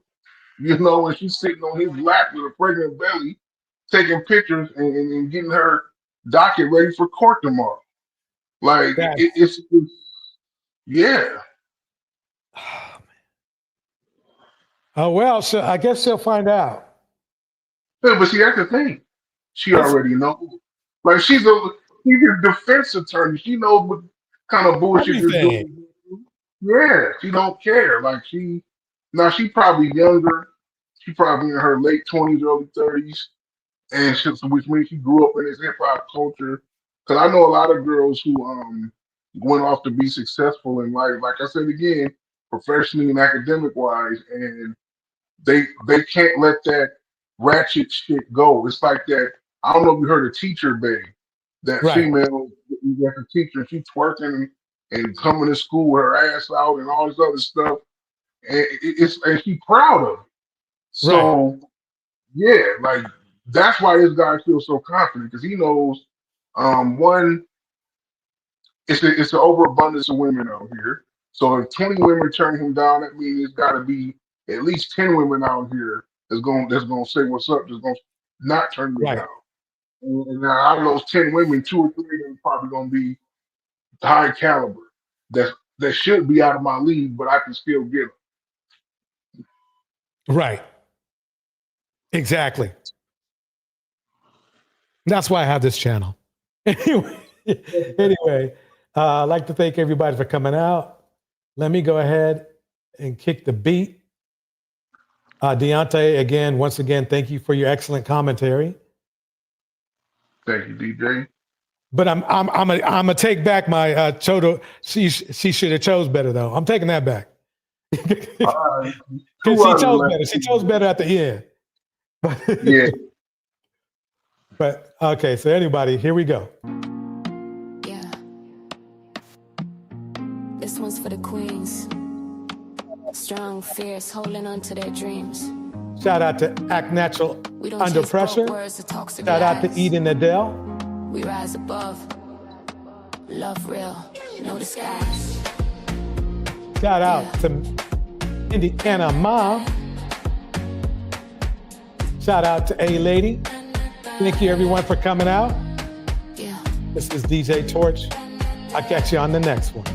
you know, and she's sitting on his lap with a pregnant belly, taking pictures and getting her docket ready for court tomorrow. Like, it's yeah. Oh, well, so I guess she'll find out. Yeah, but see, that's the thing. She already knows. Like, she's a defense attorney. She knows what kind of bullshit you're doing. Yeah, she don't care. Like, she probably younger. She probably in her late 20s, early 30s, and which means she grew up in this hip hop culture. Because I know a lot of girls who went off to be successful in life. Like I said again, professionally and academic wise, and they can't let that ratchet shit go. It's like that. I don't know if you heard of Teacher Bay, that Right. female that's a teacher. She twerking and coming to school with her ass out and all this other stuff, and and she's proud of it. So yeah, like that's why this guy feels so confident because he knows, one, it's an overabundance of women out here. So if 20 women turn him down, that means it's got to be at least 10 women out here that's gonna say what's up, that's gonna not turn me down. And out of those 10 women, 2 or 3 of them probably gonna be high caliber. That should be out of my league, but I can still get them. Right. Exactly. That's why I have this channel. Anyway, I'd like to thank everybody for coming out. Let me go ahead and kick the beat. Deontay, again, once again, thank you for your excellent commentary. Thank you, DJ. But I'm gonna take back my Chodo. She should have chose better though. I'm taking that back. Because she chose better. She chose better at the end. Yeah. But okay, so anybody, here we go. Yeah. This one's for the queens. Strong, fierce, holding on to their dreams. Shout out to Act Natural Under Pressure. Shout out to Eden Adele. We rise above. Love real, no disguise. Shout out to Indiana Mom. Shout out to A Lady. Thank you everyone for coming out. This is DJ Torch. I'll catch you on the next one.